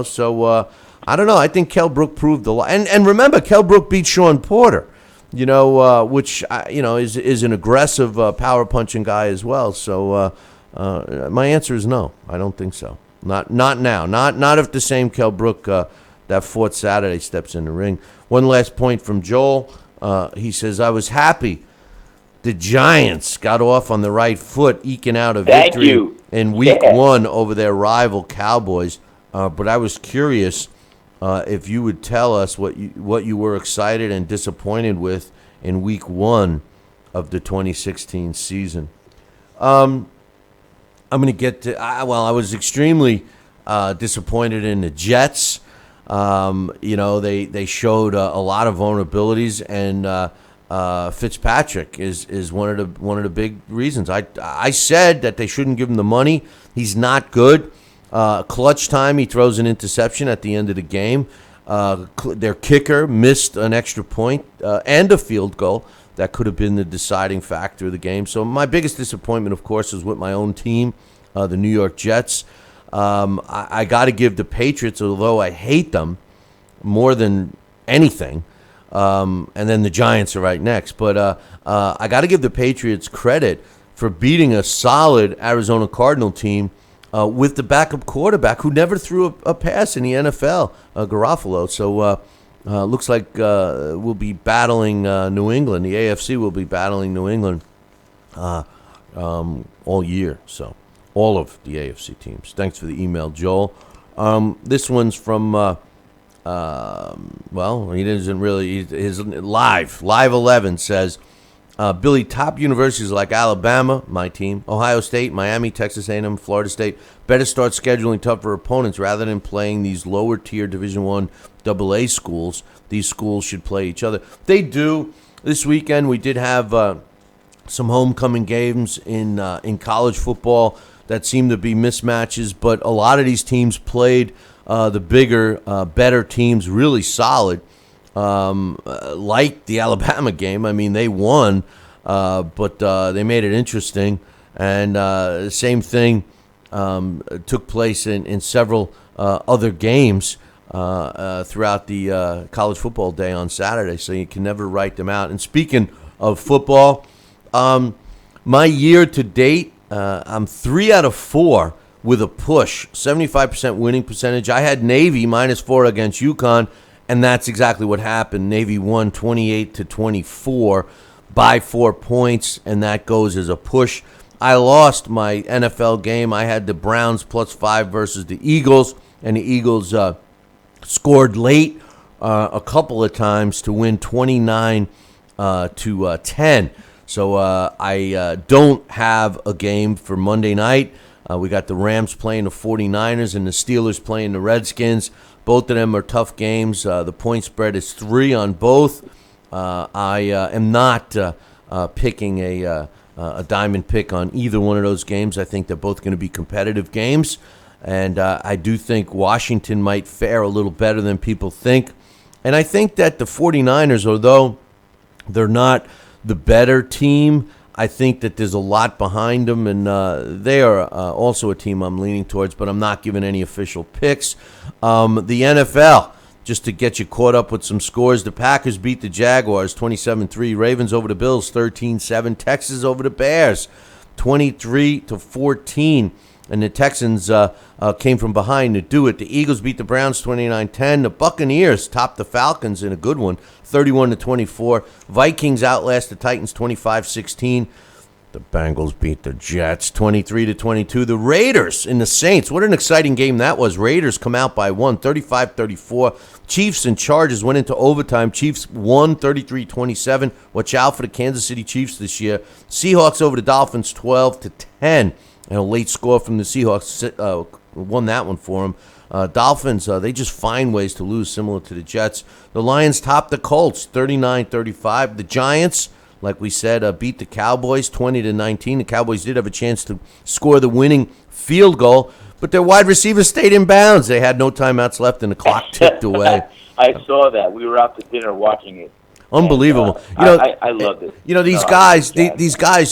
So I don't know. I think Kell Brook proved a lot. And remember, Kell Brook beat Sean Porter, which is an aggressive power punching guy as well. So my answer is no. I don't think so. Not now. Not if the same Kell Brook that fought Saturday steps in the ring. One last point from Joel. He says, I was happy the Giants got off on the right foot, eking out a victory in week one over their rival Cowboys. But I was curious if you would tell us what you were excited and disappointed with in week one of the 2016 season. I'm going to get to. I was extremely disappointed in the Jets. They showed a lot of vulnerabilities, and Fitzpatrick is one of the big reasons. I said that they shouldn't give him the money. He's not good. Clutch time, he throws an interception at the end of the game. Their kicker missed an extra point and a field goal that could have been the deciding factor of the game. So my biggest disappointment, of course, is with my own team, the New York Jets. I got to give the Patriots, although I hate them more than anything, and then the Giants are right next. But I got to give the Patriots credit for beating a solid Arizona Cardinal team with the backup quarterback who never threw a pass in the NFL, Garofalo. So looks like we'll be battling New England. The AFC will be battling New England all year. So all of the AFC teams. Thanks for the email, Joel. This one's from, he doesn't really, his Live 11 says, Billy, top universities like Alabama, my team, Ohio State, Miami, Texas A&M, Florida State, better start scheduling tougher opponents rather than playing these lower-tier Division I AA schools. These schools should play each other. They do. This weekend we did have some homecoming games in college football that seemed to be mismatches, but a lot of these teams played the bigger, better teams really solid. Like the Alabama game. I mean, they won, but they made it interesting. And same thing took place in several other games throughout the college football day on Saturday, so you can never write them out. And speaking of football, my year to date, I'm 3 out of 4 with a push, 75% winning percentage. I had Navy -4 against UConn. And that's exactly what happened. Navy won 28-24 by 4 points, and that goes as a push. I lost my NFL game. I had the Browns +5 versus the Eagles, and the Eagles scored late a couple of times to win 29-10. So I don't have a game for Monday night. We got the Rams playing the 49ers and the Steelers playing the Redskins. Both of them are tough games. The point spread is 3 on both. I am not picking a diamond pick on either one of those games. I think they're both going to be competitive games. And I do think Washington might fare a little better than people think. And I think that the 49ers, although they're not the better team, I think that there's a lot behind them, and they are also a team I'm leaning towards, but I'm not giving any official picks. The NFL, just to get you caught up with some scores, the Packers beat the Jaguars 27-3, Ravens over the Bills 13-7, Texans over the Bears 23-14, and the Texans came from behind to do it. The Eagles beat the Browns 29-10. The Buccaneers topped the Falcons in a good one, 31-24. Vikings outlast the Titans 25-16. The Bengals beat the Jets 23-22. The Raiders and the Saints. What an exciting game that was. Raiders come out by 1, 35-34. Chiefs and Chargers went into overtime. Chiefs won 33-27. Watch out for the Kansas City Chiefs this year. Seahawks over the Dolphins 12-10. And a late score from the Seahawks won that one for them. Dolphins, they just find ways to lose, similar to the Jets. The Lions topped the Colts 39-35. The Giants, like we said, beat the Cowboys 20-19. The Cowboys did have a chance to score the winning field goal, but their wide receiver stayed in bounds. They had no timeouts left, and the clock ticked away. I saw that. We were out to dinner watching it. Unbelievable. And, I loved it. These guys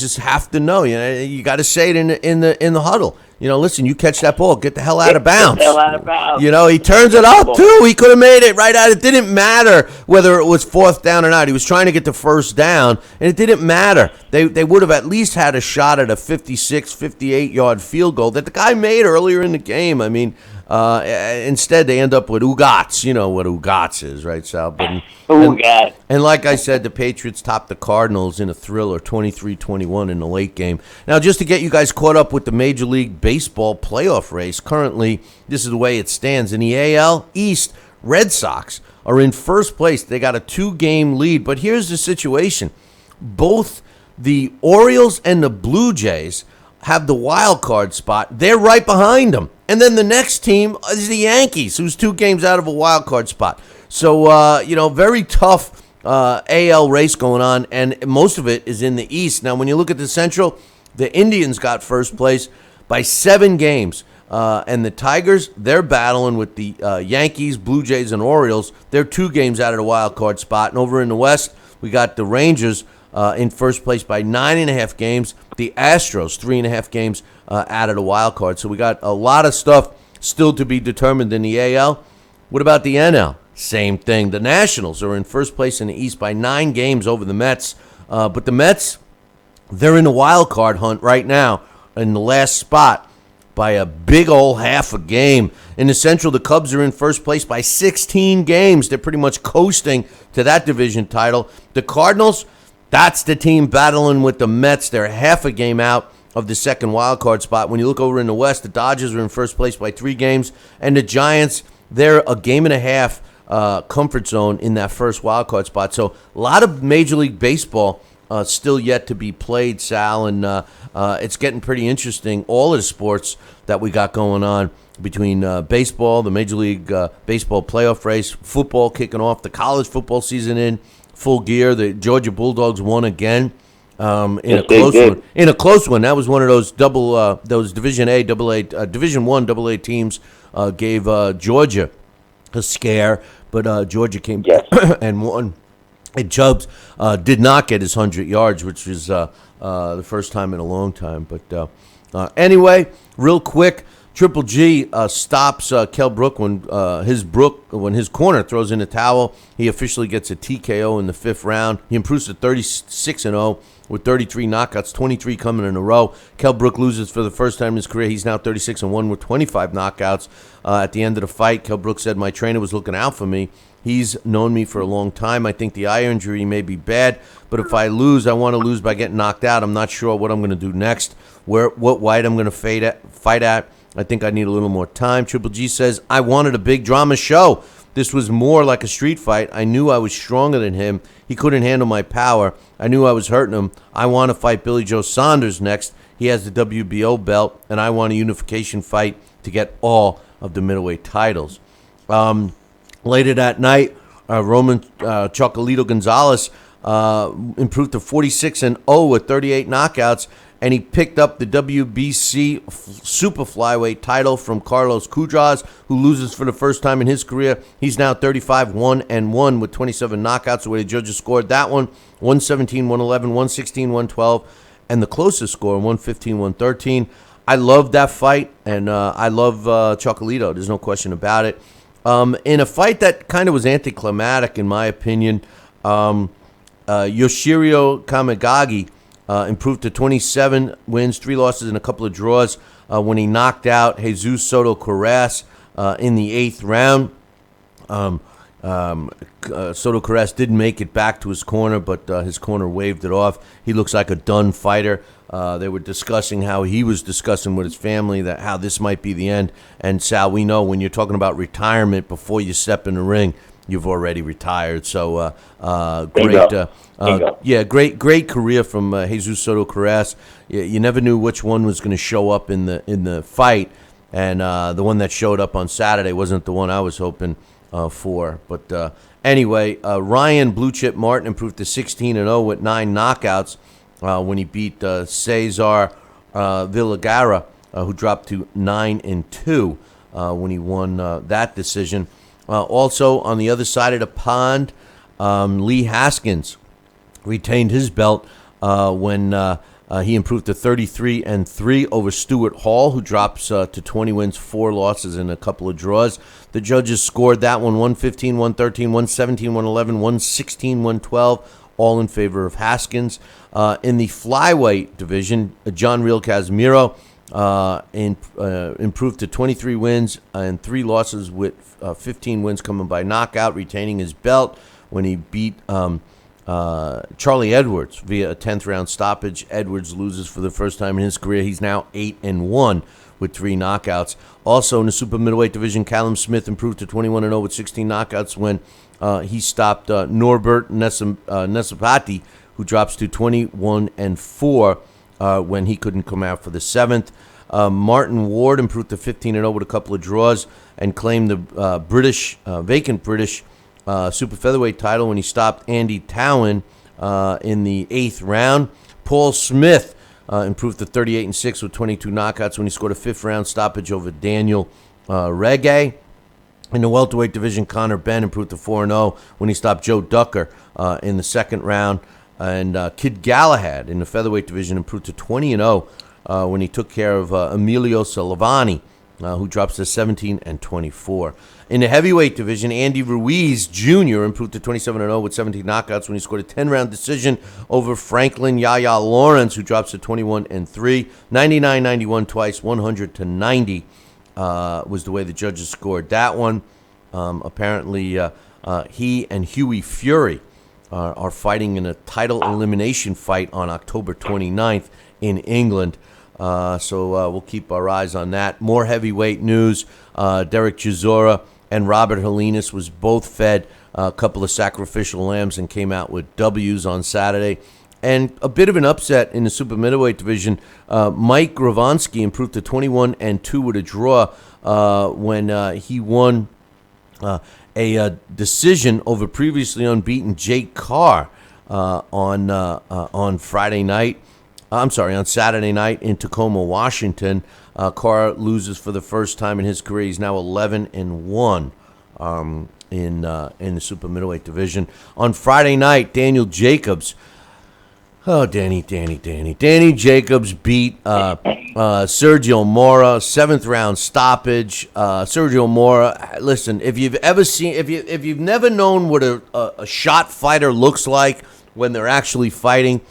just have to know. You got to say it in the huddle. Listen, you catch that ball, get the hell out of bounds. Get the hell out of bounds. He turns it up too. He could have made it right out. It didn't matter whether it was 4th down or not. He was trying to get the first down, and it didn't matter. They would have at least had a shot at a 56, 58-yard field goal that the guy made earlier in the game. I mean, instead they end up with Ugats. You know what Ugats is, right, Sal? And like I said, the Patriots topped the Cardinals in a thriller, 23-21 in the late game. Now, just to get you guys caught up with the Major League Baseball playoff race, currently this is the way it stands. In the AL East, Red Sox are in first place. They got a 2-game lead, but here's the situation. Both the Orioles and the Blue Jays have the wild card spot. They're right behind them. And then the next team is the Yankees, who's 2 games out of a wild card spot. So, very tough AL race going on, and most of it is in the East. Now, when you look at the Central, the Indians got first place by 7 games. And the Tigers, they're battling with the Yankees, Blue Jays, and Orioles. They're 2 games out of the wild card spot. And over in the West, we got the Rangers in first place by 9.5 games. The Astros, 3.5 games out of the wild card. So we got a lot of stuff still to be determined in the AL. What about the NL? Same thing. The Nationals are in first place in the East by 9 games over the Mets. But the Mets, they're in the wild card hunt right now in the last spot by a big old half a game. In the Central, the Cubs are in first place by 16 games. They're pretty much coasting to that division title. The Cardinals, that's the team battling with the Mets. They're half a game out of the second wild card spot. When you look over in the West, the Dodgers are in first place by 3 games. And the Giants, they're a game and a half comfort zone in that first wild card spot. So a lot of Major League Baseball still yet to be played, Sal, and it's getting pretty interesting. All of the sports that we got going on between baseball, the Major League Baseball playoff race, football kicking off, the college football season in full gear. The Georgia Bulldogs won again in a close one. In a close one, that was one of those those Division A, Division I, AA teams gave Georgia a scare, but Georgia came and won. And Chubbs did not get his 100 yards, which was the first time in a long time. But anyway, real quick, Triple G stops Kell Brook when his corner throws in a towel. He officially gets a TKO in the 5th round. He improves to 36-0 with 33 knockouts, 23 coming in a row. Kell Brook loses for the first time in his career. He's now 36-1 with 25 knockouts. At the end of the fight, Kell Brook said, "My trainer was looking out for me. He's known me for a long time. I think the eye injury may be bad, but if I lose, I want to lose by getting knocked out. I'm not sure what I'm going to do next, what weight I'm going to fight at. I think I need a little more time." Triple G says, "I wanted a big drama show. This was more like a street fight. I knew I was stronger than him. He couldn't handle my power. I knew I was hurting him. I want to fight Billy Joe Saunders next. He has the WBO belt, and I want a unification fight to get all of the middleweight titles." Later that night, Roman Chocolito Gonzalez improved to 46-0 with 38 knockouts, and he picked up the WBC super flyweight title from Gonzalez-Cuadras, who loses for the first time in his career. He's now 35-1-1 with 27 knockouts. The way the judges scored that one, 117-111, 116-112, and the closest score, 115-113. I love that fight, and I love Chocolito. There's no question about it. In a fight that kind of was anticlimactic, in my opinion, Yoshiro Kamigagi improved to 27 wins, 3 losses, and a couple of draws when he knocked out Jesus Soto-Carras in the 8th round. Soto-Carras didn't make it back to his corner, but his corner waved it off. He looks like a done fighter. They were discussing how he was discussing with his family that how this might be the end. And Sal, we know when you're talking about retirement before you step in the ring, you've already retired. So great career from Jesus Soto-Carras. You never knew which one was going to show up in the fight, and the one that showed up on Saturday wasn't the one I was hoping for. But anyway, Ryan Blue Chip Martin improved to 16-0 with 9 knockouts. When he beat Cesar Villagara, who dropped to 9-2 when he won that decision. Also, on the other side of the pond, Lee Haskins retained his belt when he improved to 33-3 over Stuart Hall, who drops to 20 wins, 4 losses, and a couple of draws. The judges scored that one 115-113, 117-111, 116-112. All in favor of Haskins. In the flyweight division, John Real Casimiro improved to 23 wins and 3 losses with 15 wins coming by knockout, retaining his belt when he beat Charlie Edwards via a 10th round stoppage. Edwards loses for the first time in his career. He's now 8-1 with 3 knockouts. Also in the super middleweight division, Callum Smith improved to 21-0 with 16 knockouts when he stopped Norbert Nesapati, who drops to 21-4 when he couldn't come out for the 7th. Martin Ward improved to 15-0 with a couple of draws and claimed the vacant British super featherweight title when he stopped Andy Towan in the 8th round. Paul Smith improved to 38-6 with 22 knockouts when he scored a 5th-round stoppage over Daniel Reggae. In the welterweight division, Conor Benn improved to 4-0 when he stopped Joe Ducker in the 2nd round. And Kid Galahad in the featherweight division improved to 20-0 when he took care of Emilio Salavani, who drops to 17-24. In the heavyweight division, Andy Ruiz Jr. improved to 27-0 with 17 knockouts when he scored a 10-round decision over Franklin Yaya Lawrence, who drops to 21-3. 99-91 twice, 100-90 was the way the judges scored that one. Apparently, he and Huey Fury are fighting in a title elimination fight on October 29th in England. So we'll keep our eyes on that. More heavyweight news. Derek Chisora and Robert Helenas was both fed a couple of sacrificial lambs and came out with W's on Saturday. And a bit of an upset in the super middleweight division. Mike Gravonsky improved to 21-2 with a draw when he won a decision over previously unbeaten Jake Carr on Friday night. I'm sorry, on Saturday night in Tacoma, Washington. Carr loses for the first time in his career. He's now 11-1 in the super middleweight division. On Friday night, Daniel Jacobs. Oh, Danny Jacobs beat Sergio Mora, 7th round stoppage. Sergio Mora, listen, if you've never known what a shot fighter looks like when they're actually fighting,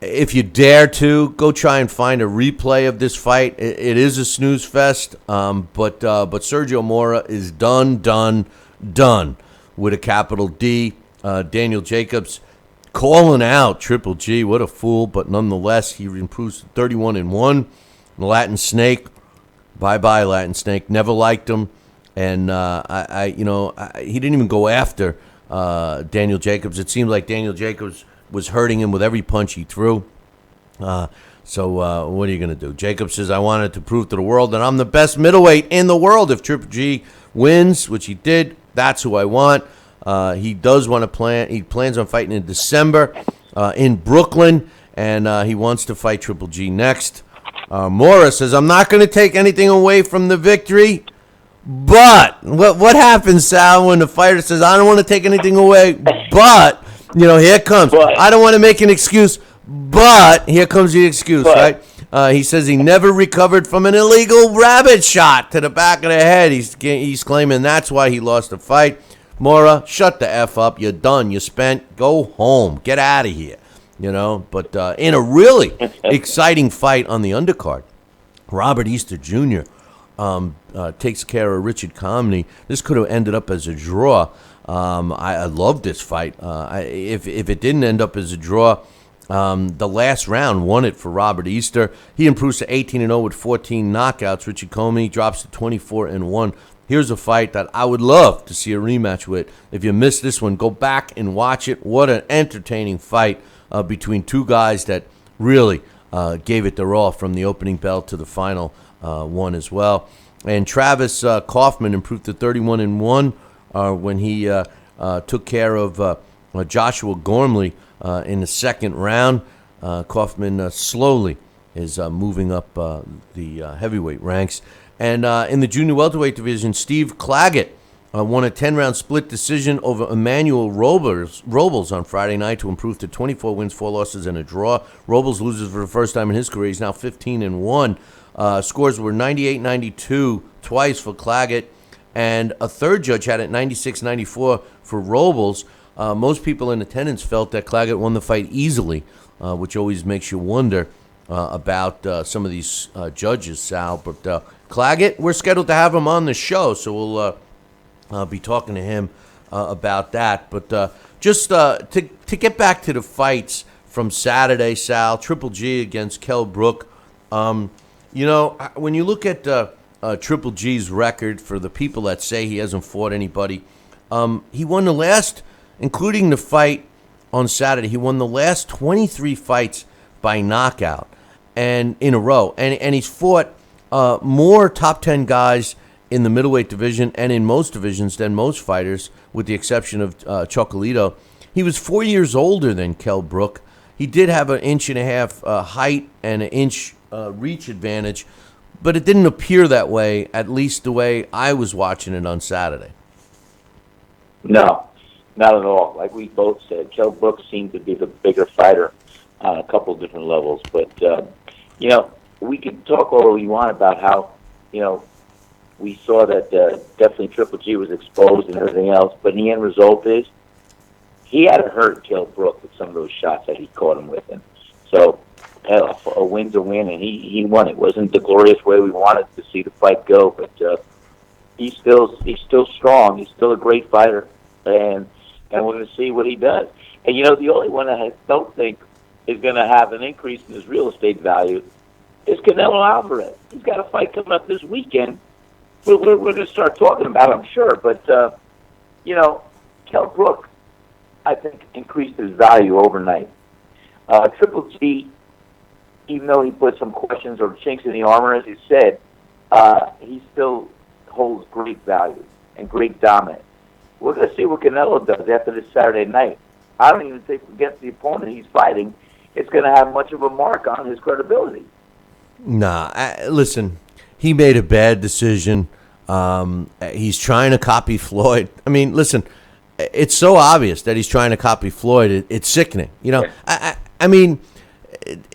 if you dare to, go try and find a replay of this fight. It is a snooze fest, but Sergio Mora is done with a capital D. Daniel Jacobs calling out Triple G. What a fool, but nonetheless, he improves to 31-1. Latin Snake, bye-bye Latin Snake. Never liked him, and he didn't even go after Daniel Jacobs. It seemed like Daniel Jacobs was hurting him with every punch he threw. So what are you going to do? Jacobs says, I wanted to prove to the world that I'm the best middleweight in the world. If Triple G wins, which he did, that's who I want. He does want to plan. He plans on fighting in December in Brooklyn, and he wants to fight Triple G next. Mora says, I'm not going to take anything away from the victory. But what happens, Sal, when the fighter says, I don't want to take anything away, but, here it comes. I don't want to make an excuse, but here comes the excuse, right? He says he never recovered from an illegal rabbit shot to the back of the head. He's claiming that's why he lost the fight. Mora, shut the F up. You're done. You're spent. Go home. Get out of here. But in a really exciting fight on the undercard, Robert Easter Jr. Takes care of Richard Comey. This could have ended up as a draw. I love this fight. If it didn't end up as a draw, the last round won it for Robert Easter. He improves to 18-0 with 14 knockouts. Richard Comey drops to 24-1. Here's a fight that I would love to see a rematch with. If you missed this one, go back and watch it. What an entertaining fight between two guys that really gave it their all from the opening bell to the final one as well. And Travis Kaufman improved to 31-1 when he took care of Joshua Gormley in the 2nd round. Kaufman slowly is moving up the heavyweight ranks. And in the junior welterweight division, Steve Claggett won a 10-round split decision over Emmanuel Robles on Friday night to improve to 24 wins, 4 losses, and a draw. Robles loses for the first time in his career. He's now 15-1. Scores were 98-92 twice for Claggett, and a third judge had it 96-94 for Robles. Most people in attendance felt that Claggett won the fight easily, which always makes you wonder about some of these judges, Sal. But Claggett, we're scheduled to have him on the show, so we'll be talking to him about that. But just to get back to the fights from Saturday, Sal, Triple G against Kell Brook. When you look at Triple G's record, for the people that say he hasn't fought anybody, he won the last, including the fight on Saturday, he won the last 23 fights by knockout and in a row. And he's fought more top 10 guys in the middleweight division and in most divisions than most fighters, with the exception of Chocolatito. He was 4 years older than Kell Brook. He did have an inch and a half height and an inch reach advantage, but it didn't appear that way, at least the way I was watching it on Saturday. No, not at all. Like we both said, Kell Brook seemed to be the bigger fighter on a couple of different levels. But, we can talk all we want about how, we saw that definitely Triple G was exposed and everything else. But the end result is he had to hurt Kell Brook with some of those shots that he caught him with. And so a win's a win, and he won. It wasn't the glorious way we wanted to see the fight go, but he's still strong. He's still a great fighter, and we're going to see what he does. And, the only one that I don't think is going to have an increase in his real estate value is Canelo Alvarez. He's got a fight coming up this weekend. We're going to start talking about it, I'm sure. But, Kell Brook, I think, increased his value overnight. Triple G, even though he put some questions or chinks in the armor, as he said, he still holds great value and great dominance. We're going to see what Canelo does after this Saturday night. I don't even think against the opponent he's fighting, it's going to have much of a mark on his credibility. Nah, listen, he made a bad decision. He's trying to copy Floyd. I mean, listen, it's so obvious that he's trying to copy Floyd. It's sickening. I mean,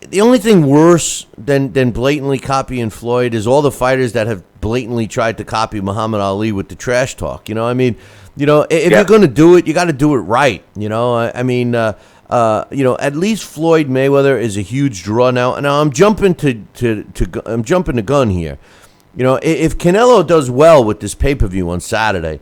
the only thing worse than blatantly copying Floyd is all the fighters that have blatantly tried to copy Muhammad Ali with the trash talk. If you're going to do it, you got to do it right. At least Floyd Mayweather is a huge draw now. Now I'm jumping the gun here. If Canelo does well with this pay-per-view on Saturday,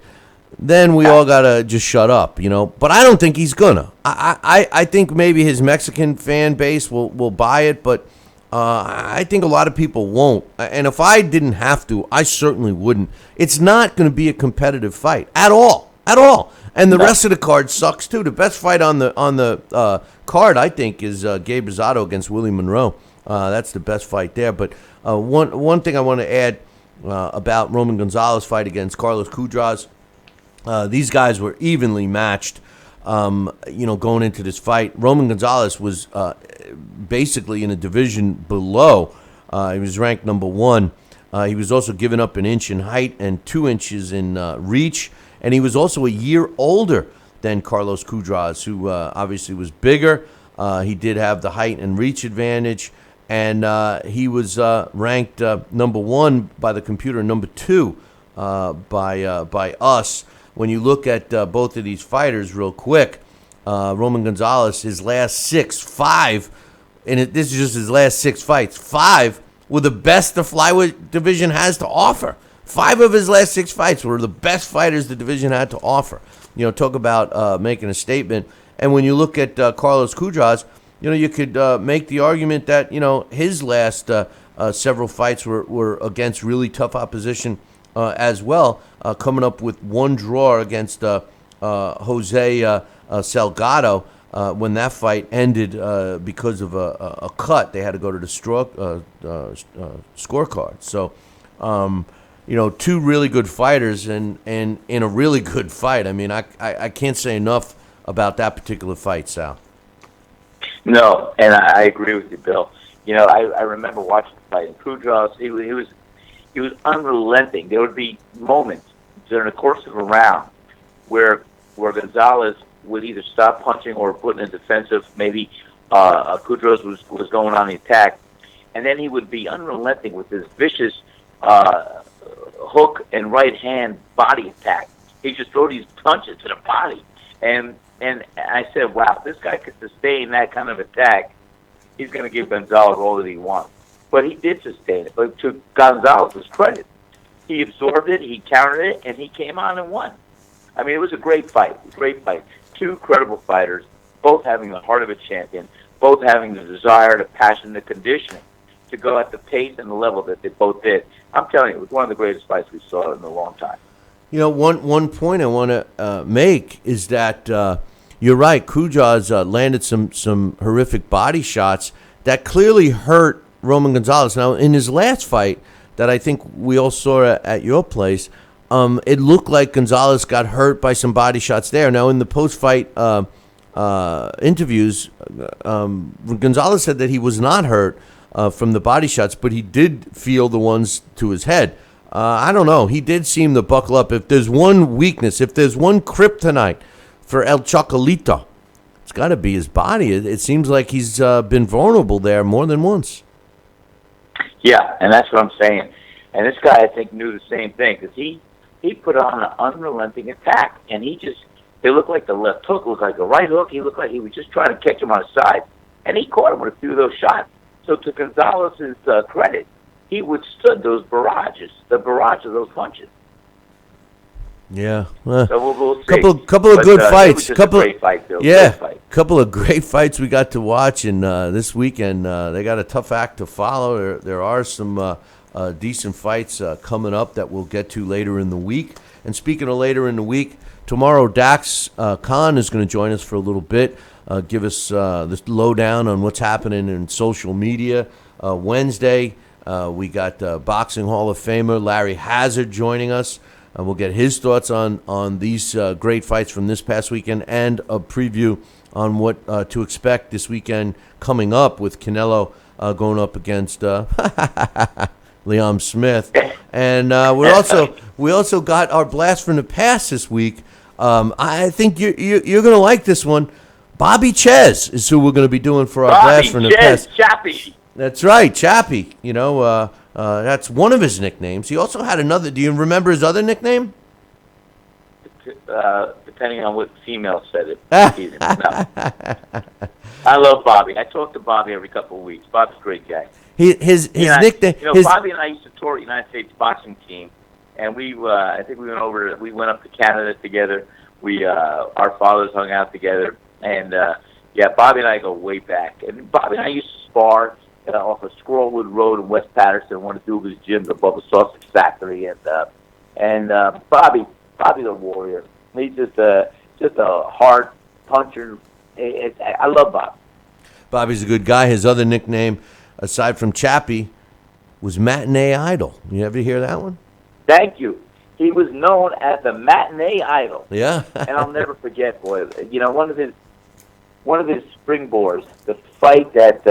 then we all gotta just shut up, But I don't think he's gonna. I think maybe his Mexican fan base will buy it, but I think a lot of people won't. And if I didn't have to, I certainly wouldn't. It's not going to be a competitive fight at all. And the rest of the card sucks too. The best fight on the card, I think, is Gabe Rosado against Willie Monroe. That's the best fight there. But one thing I want to add about Roman Gonzalez' fight against Carlos-Cuadras. These guys were evenly matched, going into this fight. Roman Gonzalez was basically in a division below. He was ranked number 1. He was also given up an inch in height and 2 inches in reach. And he was also a year older than Carlos-Cuadras, who obviously was bigger. He did have the height and reach advantage. And he was ranked number 1 by the computer, number 2 by us. When you look at both of these fighters real quick, Roman Gonzalez, his last 5, and this is just his last 6 fights, 5 were the best the flyweight division has to offer. 5 of his last 6 fights were the best fighters the division had to offer. Talk about making a statement. And when you look at Carlos-Cuadras, you could make the argument that, his last several fights were against really tough opposition as well, coming up with 1 draw against Jose Salgado when that fight ended because of a cut. They had to go to the scorecard. So, 2 really good fighters and in a really good fight. I mean, I can't say enough about that particular fight, Sal. No, and I agree with you, Bill. I remember watching the fight. And Cuadras, he was unrelenting. There would be moments during the course of a round where Gonzalez would either stop punching or put in a defensive. Maybe Cuadras was going on the attack, and then he would be unrelenting with his vicious hook and right hand body attack. He just throw these punches to the body, and I said, wow, this guy could sustain that kind of attack. He's going to give Gonzalez all that he wants. But he did sustain it. But to Gonzalez's credit, he absorbed it, he countered it, and he came on and won. I mean, it was a great fight. 2 credible fighters, both having the heart of a champion, both having the desire, the passion, the conditioning to go at the pace and the level that they both did. I'm telling you, it was one of the greatest fights we saw in a long time. One point I want to make is that you're right. Cuadras landed some horrific body shots that clearly hurt Roman Gonzalez. Now, in his last fight that I think we all saw at your place, it looked like Gonzalez got hurt by some body shots there. Now, in the post-fight interviews, Gonzalez said that he was not hurt from the body shots, but he did feel the ones to his head. I don't know. He did seem to buckle up. If there's one weakness, if there's one kryptonite for El Chocolito, it's got to be his body. It seems like he's been vulnerable there more than once. Yeah, and that's what I'm saying. And this guy, I think, knew the same thing because he put on an unrelenting attack, and it looked like the left hook looked like a right hook. He looked like he was just trying to catch him on his side, and he caught him with a few of those shots. So to Gonzalez's credit, he withstood the barrage of those punches. Yeah, so we'll see. Couple of good fights. Great fight, Bill. Yeah, great fight. Couple of great fights we got to watch, and this weekend they got a tough act to follow. There are some decent fights coming up that we'll get to later in the week. And speaking of later in the week, tomorrow Dax Khan is going to join us for a little bit, give us this lowdown on what's happening in social media. Wednesday, we got Boxing Hall of Famer Larry Hazard joining us. We'll get his thoughts on these great fights from this past weekend and a preview on what to expect this weekend coming up with Canelo going up against Liam Smith. And we also got our blast from the past this week. I think you're going to like this one. Bobby Ches is who we're going to be doing for our blast from the past. Chappie. That's right, Chappie. You know, that's one of his nicknames. He also had another. Do you remember his other nickname? Depending on what female said it. No. I love Bobby. I talk to Bobby every couple of weeks. Bobby's a great guy. His nickname. Bobby and I used to tour the United States boxing team, and I think we went up to Canada together. Our fathers hung out together, and Bobby and I go way back. And Bobby and I used to spar off of Squirrelwood Road in West Patterson, one of Duga's gyms above the Sausage Factory, and Bobby the Warrior. He's just a hard puncher. I love Bobby. Bobby's a good guy. His other nickname, aside from Chappie, was Matinee Idol. You ever hear that one? Thank you. He was known as the Matinee Idol. Yeah. And I'll never forget, boy. You know, one of his springboards, the fight that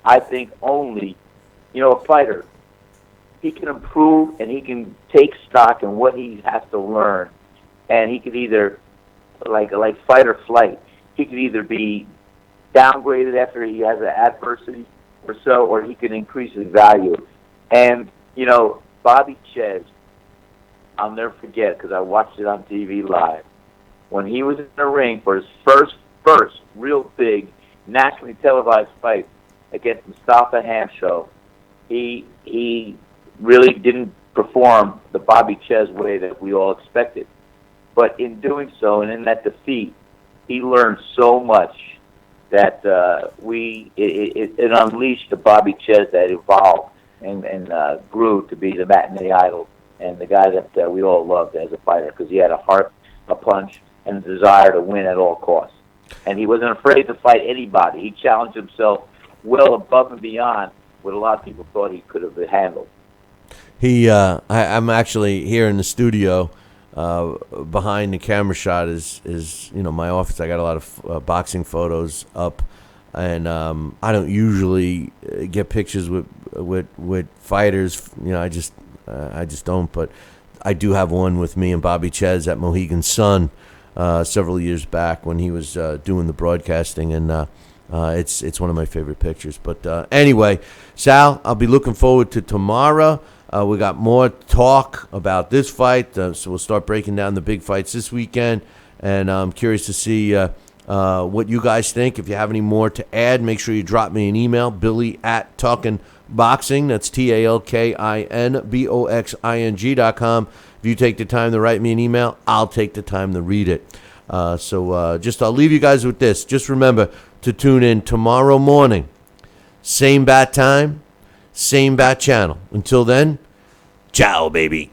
I think only, a fighter, he can improve and he can take stock in what he has to learn, and he could either, like fight or flight, he could either be downgraded after he has an adversity or so, or he can increase his value. And, Bobby Ches, I'll never forget because I watched it on TV live. When he was in the ring for his first real big nationally televised fight against Mustafa Hamsho, he really didn't perform the Bobby Ches way that we all expected. But in doing so, and in that defeat, he learned so much that it unleashed the Bobby Ches that evolved and grew to be the Matinee Idol and the guy that we all loved as a fighter because he had a heart, a punch, and a desire to win at all costs. And he wasn't afraid to fight anybody. He challenged himself well above and beyond what a lot of people thought he could have handled. I'm actually here in the studio. Behind the camera shot is my office. I got a lot of boxing photos up, and I don't usually get pictures with fighters. I just don't. But I do have one with me and Bobby Ches at Mohegan Sun several years back when he was doing the broadcasting, and it's one of my favorite pictures. But anyway, Sal, I'll be looking forward to tomorrow. We got more talk about this fight, so we'll start breaking down the big fights this weekend. And I'm curious to see what you guys think. If you have any more to add, make sure you drop me an email, Billy@TalkinBoxing. That's TalkinBoxing.com. If you take the time to write me an email, I'll take the time to read it. So I'll leave you guys with this. Just remember to tune in tomorrow morning. Same bat time, same bat channel. Until then, ciao, baby.